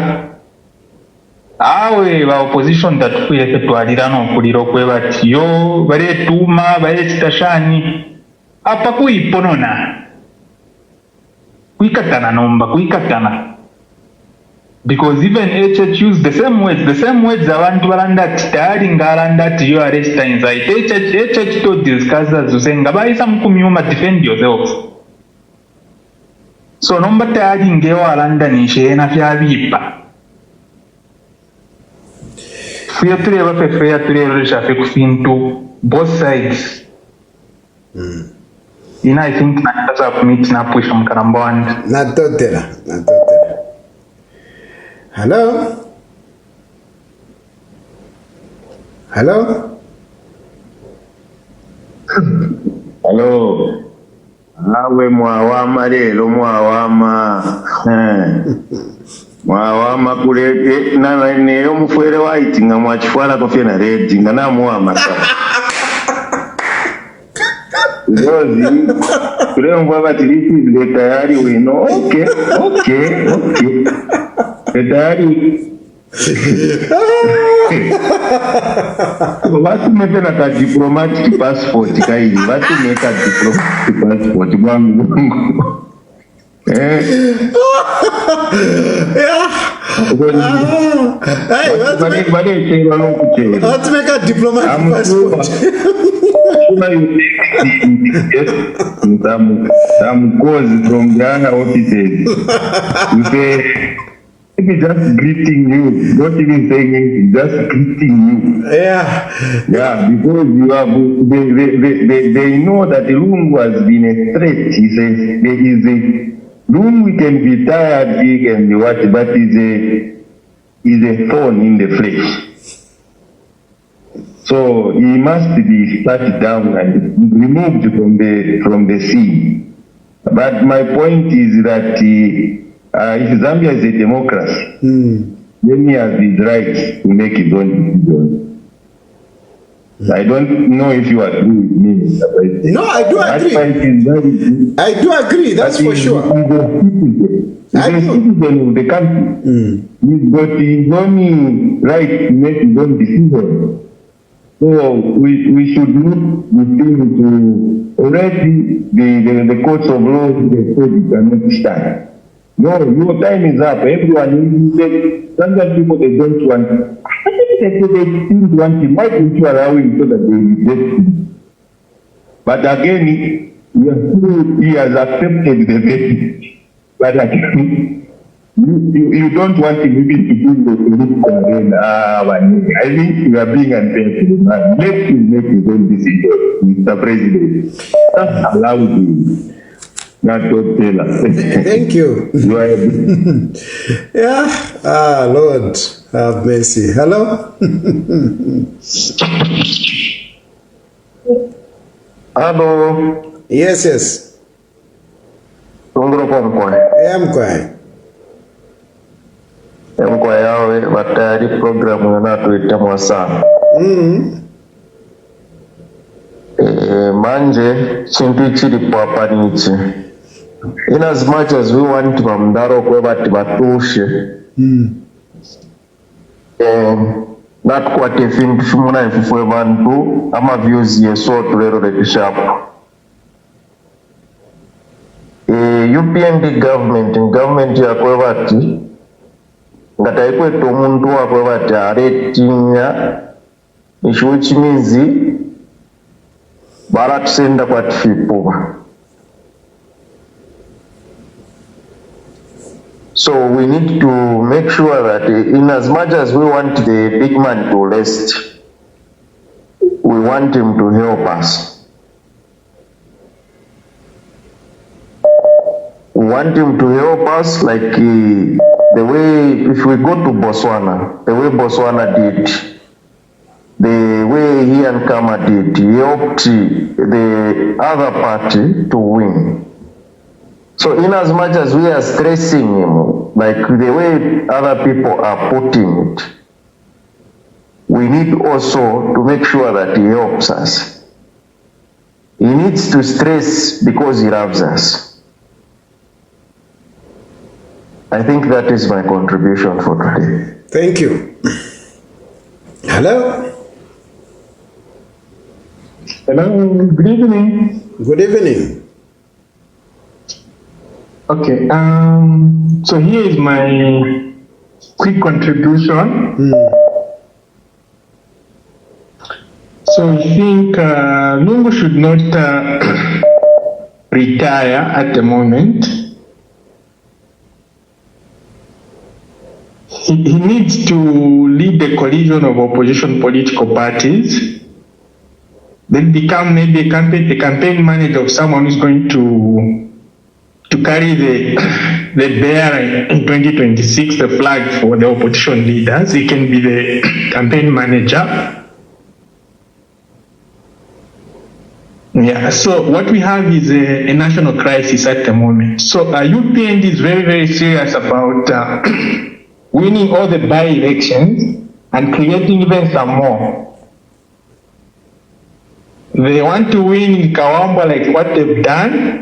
awe ba opposition tatukuye twalira no kuliro kwebati yo bare tuma bare chitashani apa kuiponona kuikatana nomba kuikatana because even HH use the same words abantu balanda tayari ngalanda yo arrest anxiety HH to discuss azusenga baisa mkumyuma defend yourselves. So nomba tayari ngewa alanda nishena vyabipa. Fuya tureba shafe kufintu both sides. I think that's a meet na push mkarambwani. Natotera. Hello. Awe mwawama lelo mwawama kulete na neyo mufwere white nga mwachifwala kofia na red nga na mwawama Rozi kule mbwa tilisi vile tayari wino okay tayari watu mepena ka diplomatic passport kaili watu meka diplomatic passport mwangu watu meka diplomatic passport some calls from Ghana offices you say maybe just greeting you, not even saying anything, just greeting you. Yeah, because you have they know that Lungu has been a threat. He says there is a Lungu can be tired, big and what, but is a thorn in the flesh. So he must be sat down and removed from the scene. But my point is that if Zambia is a democracy, then he has his right to make his own decisions. I don't know if you agree with me, Mr. President. No, I do agree. I do agree, that's for sure. He's a citizen of the country. He's got his own right to make his own decisions. So we should look with him to already the courts of law, they said you cannot stand. No, your time is up. Everyone is some people they don't want. I think they didn't want him. Why didn't you allow him so that they reject him? But again, he has accepted the verdict. But again, you don't want him even to do the police. I think you are being unfair to the man. Let him make his own decision, Mr. President. Just allow him. Not to tell us. Thank you. You are yeah. Lord, have mercy. Hello? Hello. Yes. I'm quiet. Kwa yawe batari programu yanatuita sana. Manje chintu chilipo hapa nichi. In as much as we want vamdaro kwe bati batushe. Not kwa tefintu shumuna ifufwe bantu ama views yeso tulero rekishapo. UPND government ya kwe bati ngataikweto omuntu wakwe bati aretinya isho chimizi baratusenda kwatifipuba. So we need to make sure that in as much as we want the big man to rest, we want him to help us. We want him to help us like the way, if we go to Botswana, the way Botswana did, the way he and Kama did, he helped the other party to win. So in as much as we are stressing him, like the way other people are putting it, we need also to make sure that he helps us. He needs to stress because he loves us. I think that is my contribution for today. Thank you. Hello? Hello, good evening. Good evening. Okay, so here is my quick contribution. So I think Lungu should not retire at the moment. He needs to lead the coalition of opposition political parties, then become maybe a campaign manager of someone who's going to carry the bear in 2026, the flag for the opposition leaders. He can be the campaign manager. Yeah, so what we have is a national crisis at the moment. So UPND is very, very serious about winning all the by-elections and creating even some more. They want to win in Kawamba like what they've done.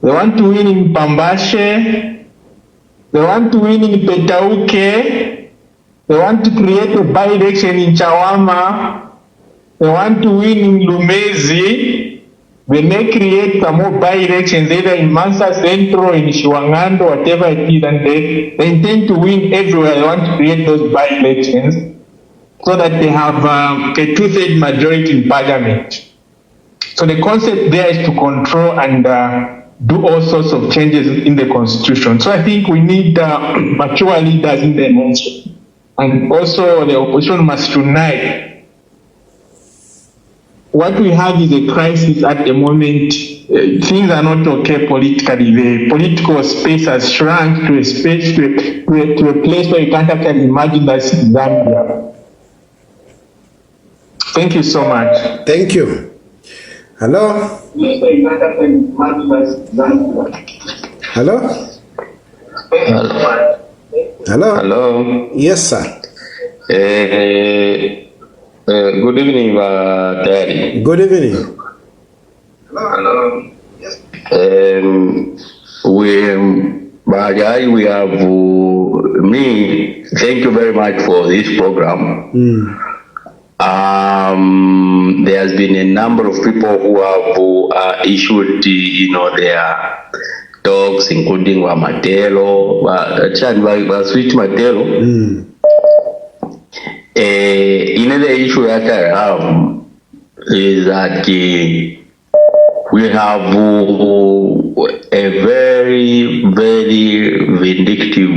They want to win in Pambashe. They want to win in Petauke. They want to create a by-election in Chawama. They want to win in Lumezi. They may create some more by-elections either in Mansa Central, in Shiwangando, whatever it is, and they intend to win everywhere. They want to create those by-elections so that they have a 2/3 majority in parliament. So the concept there is to control and do all sorts of changes in the constitution. So I think we need mature leaders in the nation. And also the opposition must unite. What we have is a crisis at the moment. Things are not okay politically. The political space has shrunk to a space, to a place where you can't actually imagine that's Zambia. Thank you so much. Thank you. Hello? Hello? Hello? Hello. Yes, sir. Good evening, Daddy. Good evening. Hello. We have me. Thank you very much for this program. There has been a number of people who have issued, their talks, including Wamatelo, Sweet Matelo. Another issue that I have is that we have a very, very vindictive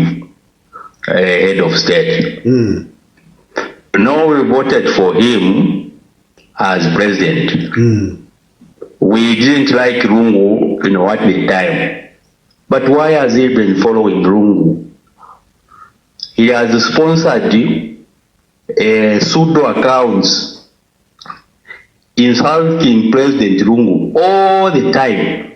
head of state. No, we voted for him as president. We didn't like Lungu, at the time. But why has he been following Lungu? He has sponsored pseudo accounts insulting President Lungu all the time.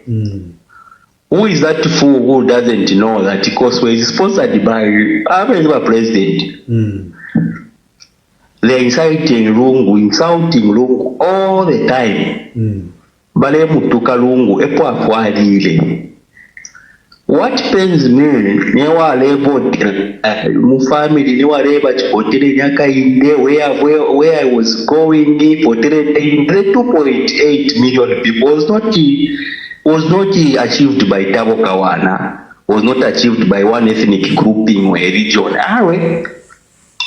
Who is that fool who doesn't know that because he is sponsored by our president? They're inciting Lungu all the time. Bale mutuka Lungu epo afuadile. What pains me, newa lebo mu family newa leba chipotere nyaka inde where I was going potere 2.8 million people was not achieved by Tabo Kawana, was not achieved by one ethnic grouping or a region.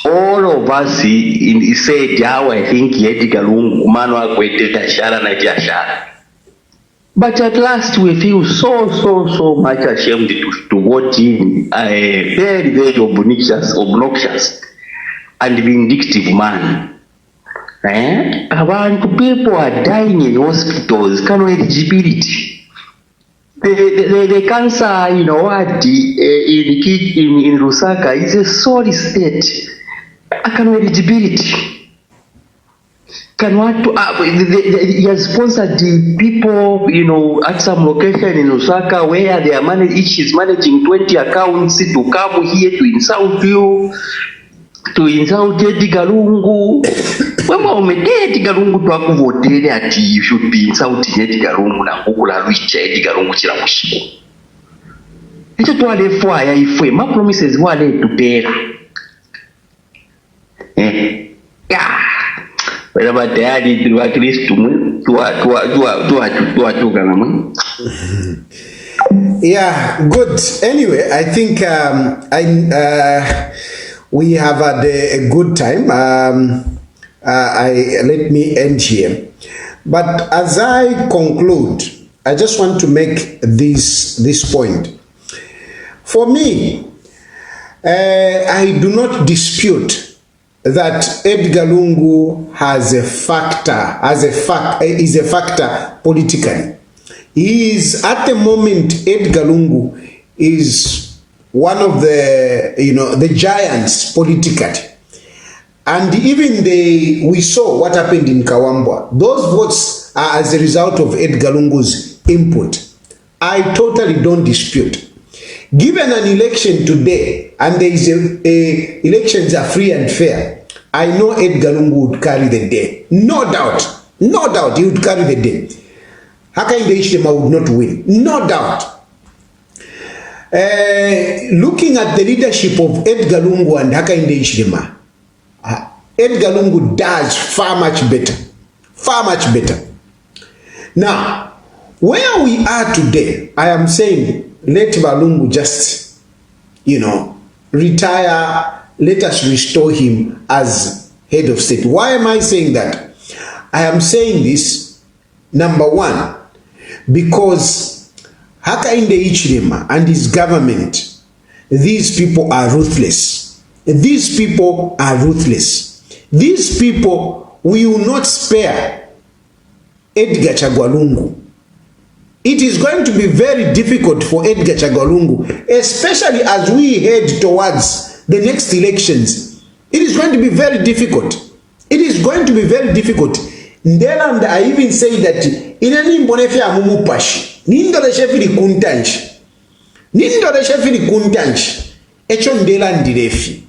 All of us said how I think Edgar Lungu Manwa Kwete Tashara na Jashara. But at last we feel so much ashamed to vote in a very, very obnoxious and vindictive man. People are dying in hospitals, cannot eligibility. The cancer, in Lusaka is a sorry state. Cannot eligibility. He has sponsored the people, at some location in Osaka where they are each is managing 20 accounts to come here to insult you, to insult Edgar Lungu. Edgar Lungu to that you should be insulting Edgar Lungu na kukula richa Edgar Lungu chila mushiku. Echo tuwale fwaya ifwe, ma promises wale tupera. But tayari tuwa Kristu tuwa naman. Yeah, good. Anyway, I think we have had a good time. Let me end here. But as I conclude, I just want to make this point. For me, I do not dispute that Edgar Lungu is a factor politically. He is at the moment, Edgar Lungu is one of the giants politically. And even we saw what happened in Kawambwa. Those votes are as a result of Edgar Lungu's input. I totally don't dispute. Given an election today, and there is elections are free and fair, I know Edgar Lungu would carry the day. No doubt. No doubt he would carry the day. Hakainde Hichilema would not win. No doubt. Looking at the leadership of Edgar Lungu and Hakainde Hichilema, Edgar Lungu does far much better. Far much better. Now, where we are today, I am saying, let Lungu just, retire. Let us restore him as head of state. Why am I saying that? I am saying this, number one, because Hakainde Hichilema and his government, these people are ruthless. These people are ruthless. These people will not spare Edgar Chagwa Lungu. It is going to be very difficult for Edgar Chagwa Lungu, especially as we head towards the next elections. It is going to be very difficult. It is going to be very difficult. Ndela, and I even say that in any mbonefia mumupashi, nindole shefili kuntanchi. Nindole shefili kuntanchi. Echo ndela ndirefi.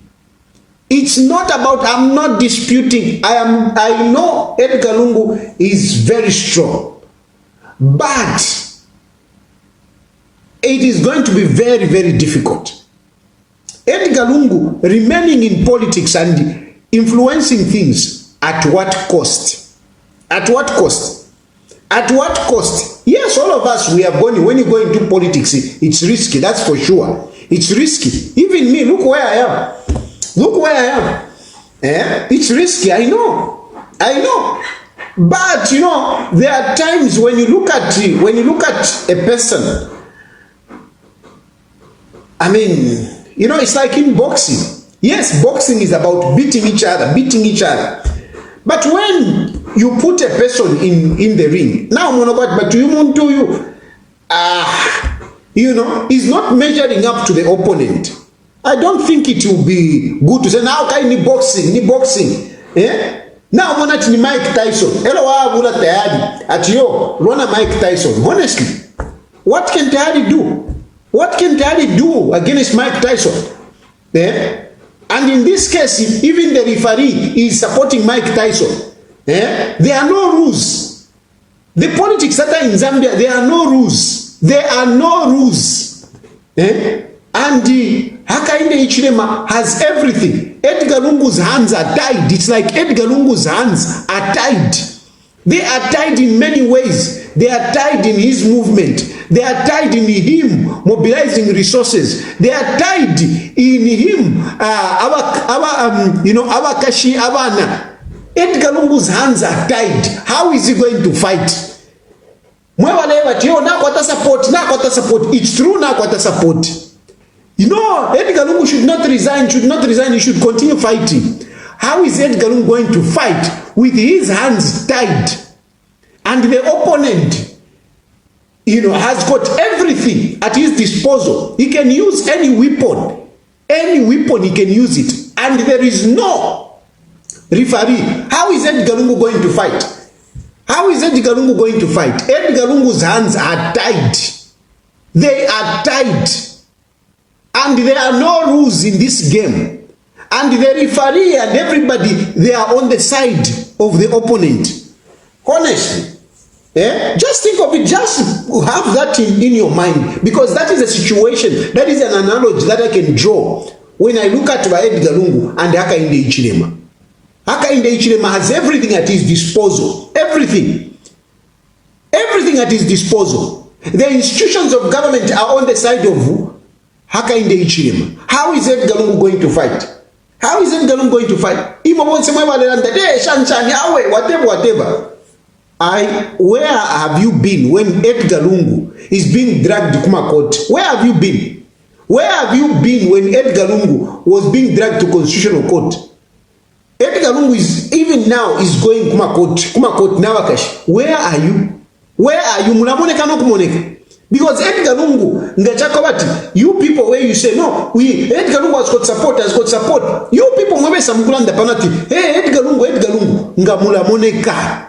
It's not about, I'm not disputing. I know Edgar Lungu is very strong. But it is going to be very, very difficult. Edgar Lungu remaining in politics and influencing things at what cost? At what cost? At what cost? Yes, all of us, we are born. When you go into politics, it's risky, that's for sure. It's risky. Even me, look where I am. Look where I am. It's risky, I know. I know. But you know, there are times when you look at a person, I mean, you know, it's like in boxing. Yes, boxing is about beating each other. But when you put a person in the ring, now but you Mpundu, you know, he's not measuring up to the opponent. I don't think it will be good to say now ni boxing. Now monat ni Mike Tyson. Hello, wabula tayari. At yo, rona Mike Tyson. Honestly, what can Tayari do? What can Tayari do against Mike Tyson? And in this case, even the referee is supporting Mike Tyson. There are no rules. The politics that are in Zambia, there are no rules. There are no rules. And Hakainde Hichilema has everything. Edgar Lungu's hands are tied. It's like Edgar Lungu's hands are tied. They are tied in many ways. They are tied in his movement. They are tied in him mobilizing resources. They are tied in him. Our Kashi Abana. Edgar Lungu's hands are tied. How is he going to fight? It's true now support. You know, Edgar Lungu should not resign, he should continue fighting. How is Edgar Lungu going to fight with his hands tied? And the opponent, you know, has got everything at his disposal. He can use any weapon he can use it. And there is no referee. How is Edgar Lungu going to fight? How is Edgar Lungu going to fight? Edgar Lungu's hands are tied. They are tied. And there are no rules in this game. And the referee and everybody, they are on the side of the opponent. Honestly. Just think of it. Just have that in your mind. Because that is a situation. That is an analogy that I can draw when I look at Edgar Lungu and Hakainde Hichilema. Hakainde Hichilema has everything at his disposal. Everything. Everything at his disposal. The institutions of government are on the side of Hakainde Hichilema. How is Edgar Lungu going to fight? How is Edgar Lungu going to fight? Whatever. Where have you been when Edgar Lungu is being dragged to Kuma Court? Where have you been? Where have you been when Edgar Lungu was being dragged to Constitutional Court? Edgar Lungu is even now is going Kuma Court Nawakash. Where are you? Where are you? Munamoneka no kumoneka. Because Edgar Lungu, you people where you say no, Edgar Lungu has got support, You people mwe samkulanda panati. Hey, Edgar Lungu, Ngamula Moneka.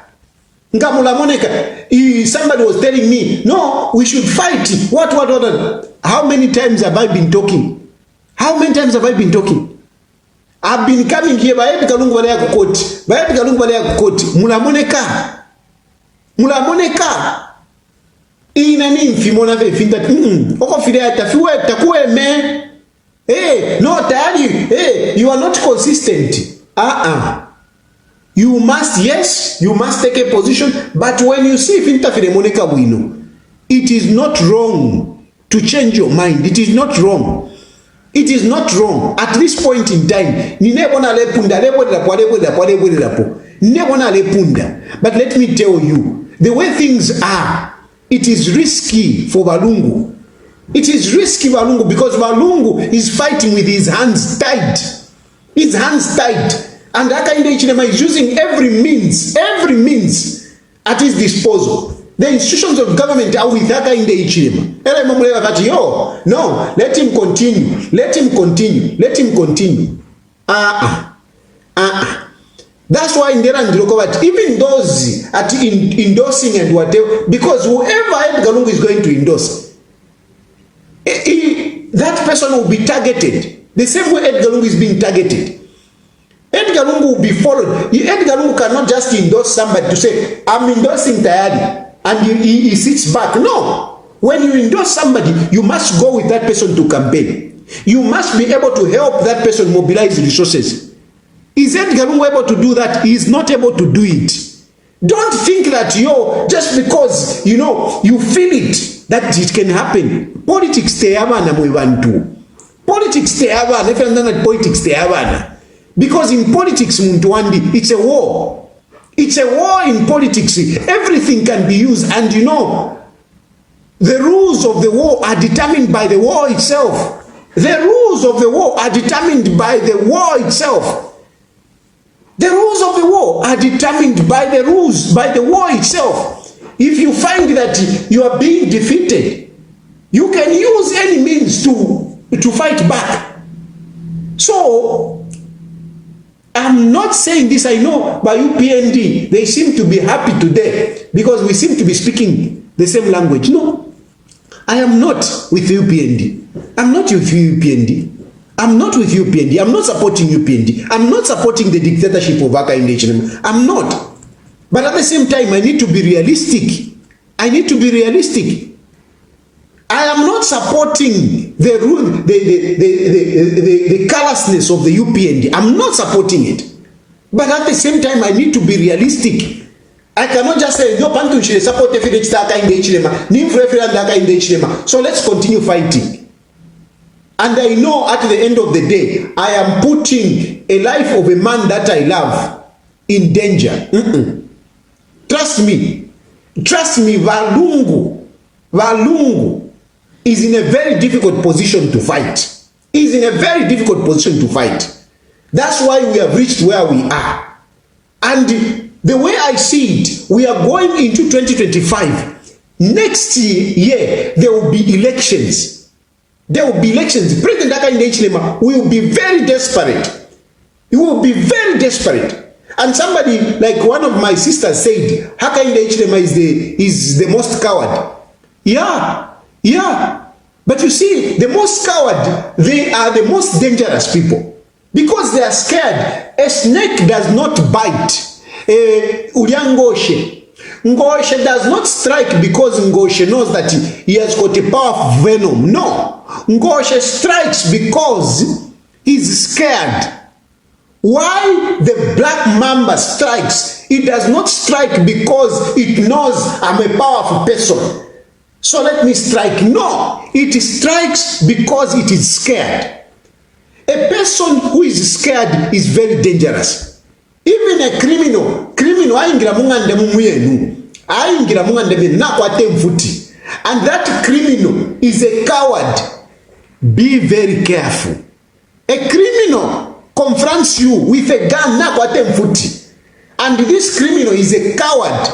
Somebody was telling me, no, we should fight. What? How many times have I been talking? How many times have I been talking? I've been coming here by Edgar Lungu wale court. By Edgar Lungu wale court. Mula Moneka. Inani mfimona ve finta. Oko fidea tafiwe takuwe me. Hey, no Tayari. Hey, you are not consistent. You must take a position, but when you see Finta Fidemoneka Wino, it is not wrong to change your mind. It is not wrong. It is not wrong. At this point in time, but let me tell you, the way things are, it is risky for Balungu. It is risky Balungu because Balungu is fighting with his hands tied. His hands tied. And Hakainde Hichilema is using every means at his disposal. The institutions of government are with Hakainde Hichilema. No, let him continue. That's why in there and even those at endorsing and whatever, because whoever Edgar Lungu is going to endorse, that person will be targeted the same way Edgar Lungu is being targeted. Edgar Lungu will be followed. Edgar Lungu cannot just endorse somebody to say, I'm endorsing Tayari, and he sits back. No. When you endorse somebody, you must go with that person to campaign. You must be able to help that person mobilize resources. Is Edgar Lungu able to do that? He is not able to do it. Don't think that just because you feel it, that it can happen. Politics te abana mwebantu. Politics te abana. If you understand politics te abana. Because in politics, Muntu, it's a war. It's a war in politics. Everything can be used, and the rules of the war are determined by the war itself. The rules of the war are determined by the war itself. The rules of the war are determined by the war itself. If you find that you are being defeated, you can use any means to fight back. So, I'm not saying this, I know by UPND, they seem to be happy today because we seem to be speaking the same language. No, I am not with UPND. I'm not with UPND. I'm not with UPND. I'm not supporting UPND. I'm not supporting the dictatorship of Hakainde Hichilema. I'm not. But at the same time, I need to be realistic. I need to be realistic. I am not supporting the callousness of the UPND. I'm not supporting it. But at the same time, I need to be realistic. I cannot just say, no, Pantu should support Hakainde Hichilema. So let's continue fighting. And I know at the end of the day, I am putting a life of a man that I love in danger. Trust me. Trust me, Lungu is in a very difficult position to fight. He's in a very difficult position to fight. That's why we have reached where we are. And the way I see it, we are going into 2025. Next year, there will be elections. There will be elections. President Hakainde Hichilema will be very desperate. He will be very desperate. And somebody, like one of my sisters said, Hakainde Hichilema is the most coward. Yeah. But you see, the most coward, they are the most dangerous people. Because they are scared. A snake does not bite. Ngoshe does not strike because Ngoshe knows that he has got a powerful venom. No. Ngoshe strikes because he's scared. Why the black mamba strikes? It does not strike because it knows I'm a powerful person, so let me strike. No, it strikes because it is scared. A person who is scared is very dangerous. Even a criminal aingira mungande mumuyenu, aingira mungande nakwate mfuti, and that criminal is a coward. Be very careful. A criminal confronts you with a gun, nakwate mfuti, and this criminal is a coward.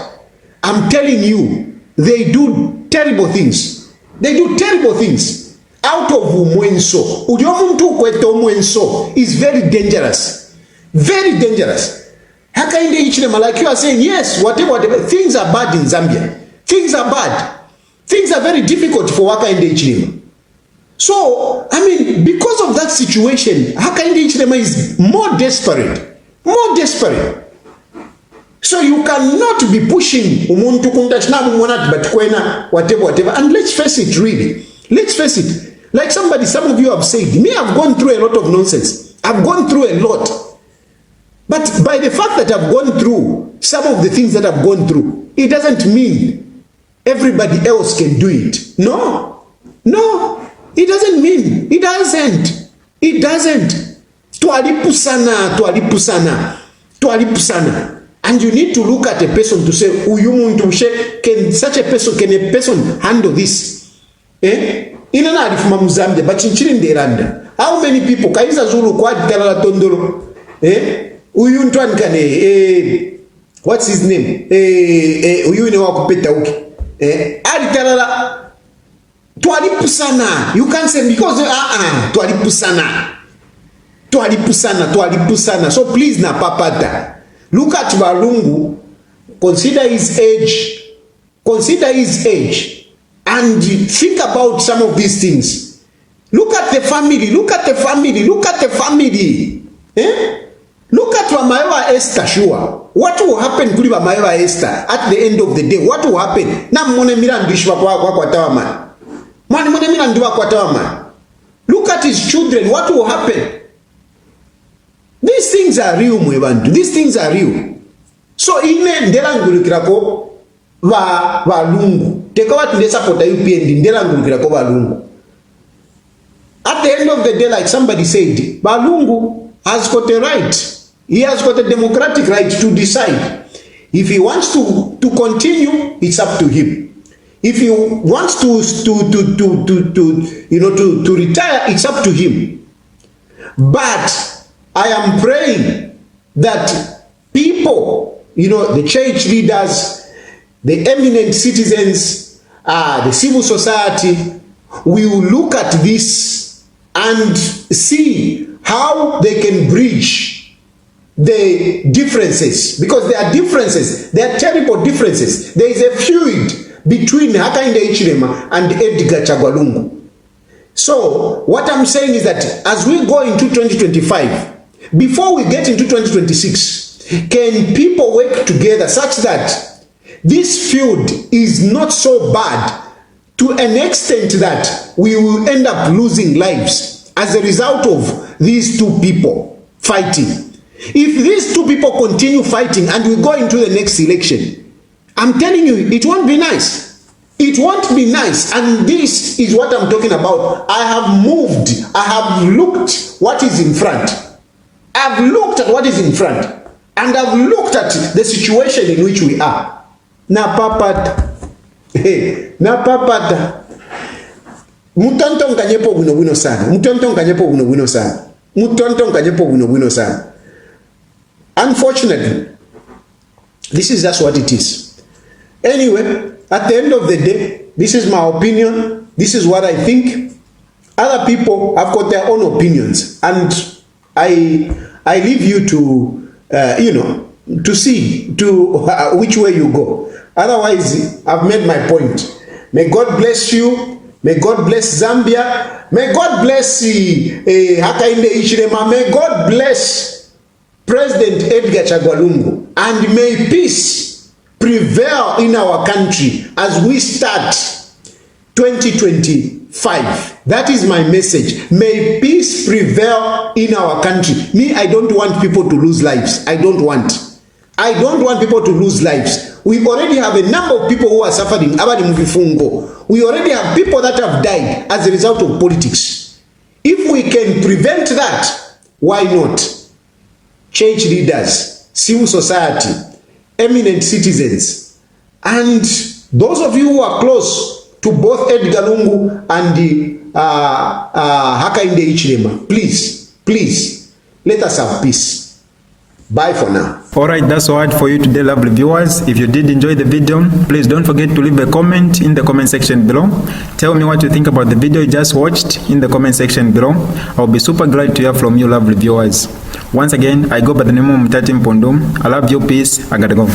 I'm telling you, they do terrible things. They do terrible things. Out of umwenso, udiomuntu kwete umwenso is very dangerous. Very dangerous. Hakainde Hichilema, like you are saying, yes, whatever, things are bad in Zambia. Things are bad. Things are very difficult for Hakainde Hichilema. So, I mean, because of that situation, Hakainde Hichilema is more desperate. More desperate. So you cannot be pushing umuntu kundashna mwanat batkwena whatever. And let's face it, really. Let's face it. Like some of you have said, me, I've gone through a lot of nonsense. I've gone through a lot. But by the fact that I've gone through some of the things that I've gone through, it doesn't mean everybody else can do it. No. It doesn't mean. It doesn't. It doesn't. Twalipusana. And you need to look at a person to say, can such a person, can a person handle this? Inana alifuma Muzambia, but chinchiri nderanda. How many people, Kaisa Zulu kwa dikalala tondolo? Uyu ntwani kane, what's his name? Uyu ine wakupeta uki. Adikalala, twalipusana. You can't say, because, twalipusana. So please na papata. Look at Lungu, consider his age, and think about some of these things. Look at the family, look at the family. Look at Wamaewa Esther, sure. What will happen to Wamaewa Esther at the end of the day? What will happen? Look at his children, what will happen? These things are real, Mwebantu. These things are real. So, ine ndelangulukirako Lungu. Teka watu nde supporta UPND ndelangulukirako Lungu. At the end of the day, like somebody said, Lungu has got a right. He has got a democratic right to decide. If he wants to continue, it's up to him. If he wants to retire, it's up to him. But I am praying that people, the church leaders, the eminent citizens, the civil society, will look at this and see how they can bridge the differences, because there are differences, there are terrible differences. There is a feud between Hakainde Hichilema and Edgar Chagwa Lungu. So what I'm saying is that as we go into 2025, before we get into 2026, can people work together such that this feud is not so bad to an extent that we will end up losing lives as a result of these two people fighting? If these two people continue fighting and we go into the next election, I'm telling you, it won't be nice. It won't be nice. And this is what I'm talking about. I have moved. I have looked what is in front. I've looked at what is in front. And I've looked at the situation in which we are. Na papata. Mutonto nkanyepo buno sana. Unfortunately, this is just what it is. Anyway, at the end of the day, this is my opinion. This is what I think. Other people have got their own opinions, and I leave you to to see which way you go. Otherwise, I've made my point. May God bless you. May God bless Zambia. May God bless Hakainde Hichilema. May God bless President Edgar Chagwa Lungu, and may peace prevail in our country as we start 2025. That is my message. May peace prevail in our country. Me, I don't want people to lose lives. I don't want people to lose lives. We already have a number of people who are suffering. We already have people that have died as a result of politics. If we can prevent that, why not? Church leaders, civil society, eminent citizens, and those of you who are close to both Edgar Lungu and Hakainde Hichilema, please, let us have peace. Bye for now. Alright, that's all right for you today, lovely viewers. If you did enjoy the video, please don't forget to leave a comment in the comment section below. Tell me what you think about the video you just watched in the comment section below. I'll be super glad to hear from you, lovely viewers. Once again, I go by the name of Mutati Mpundu. I love you, peace, I gotta go.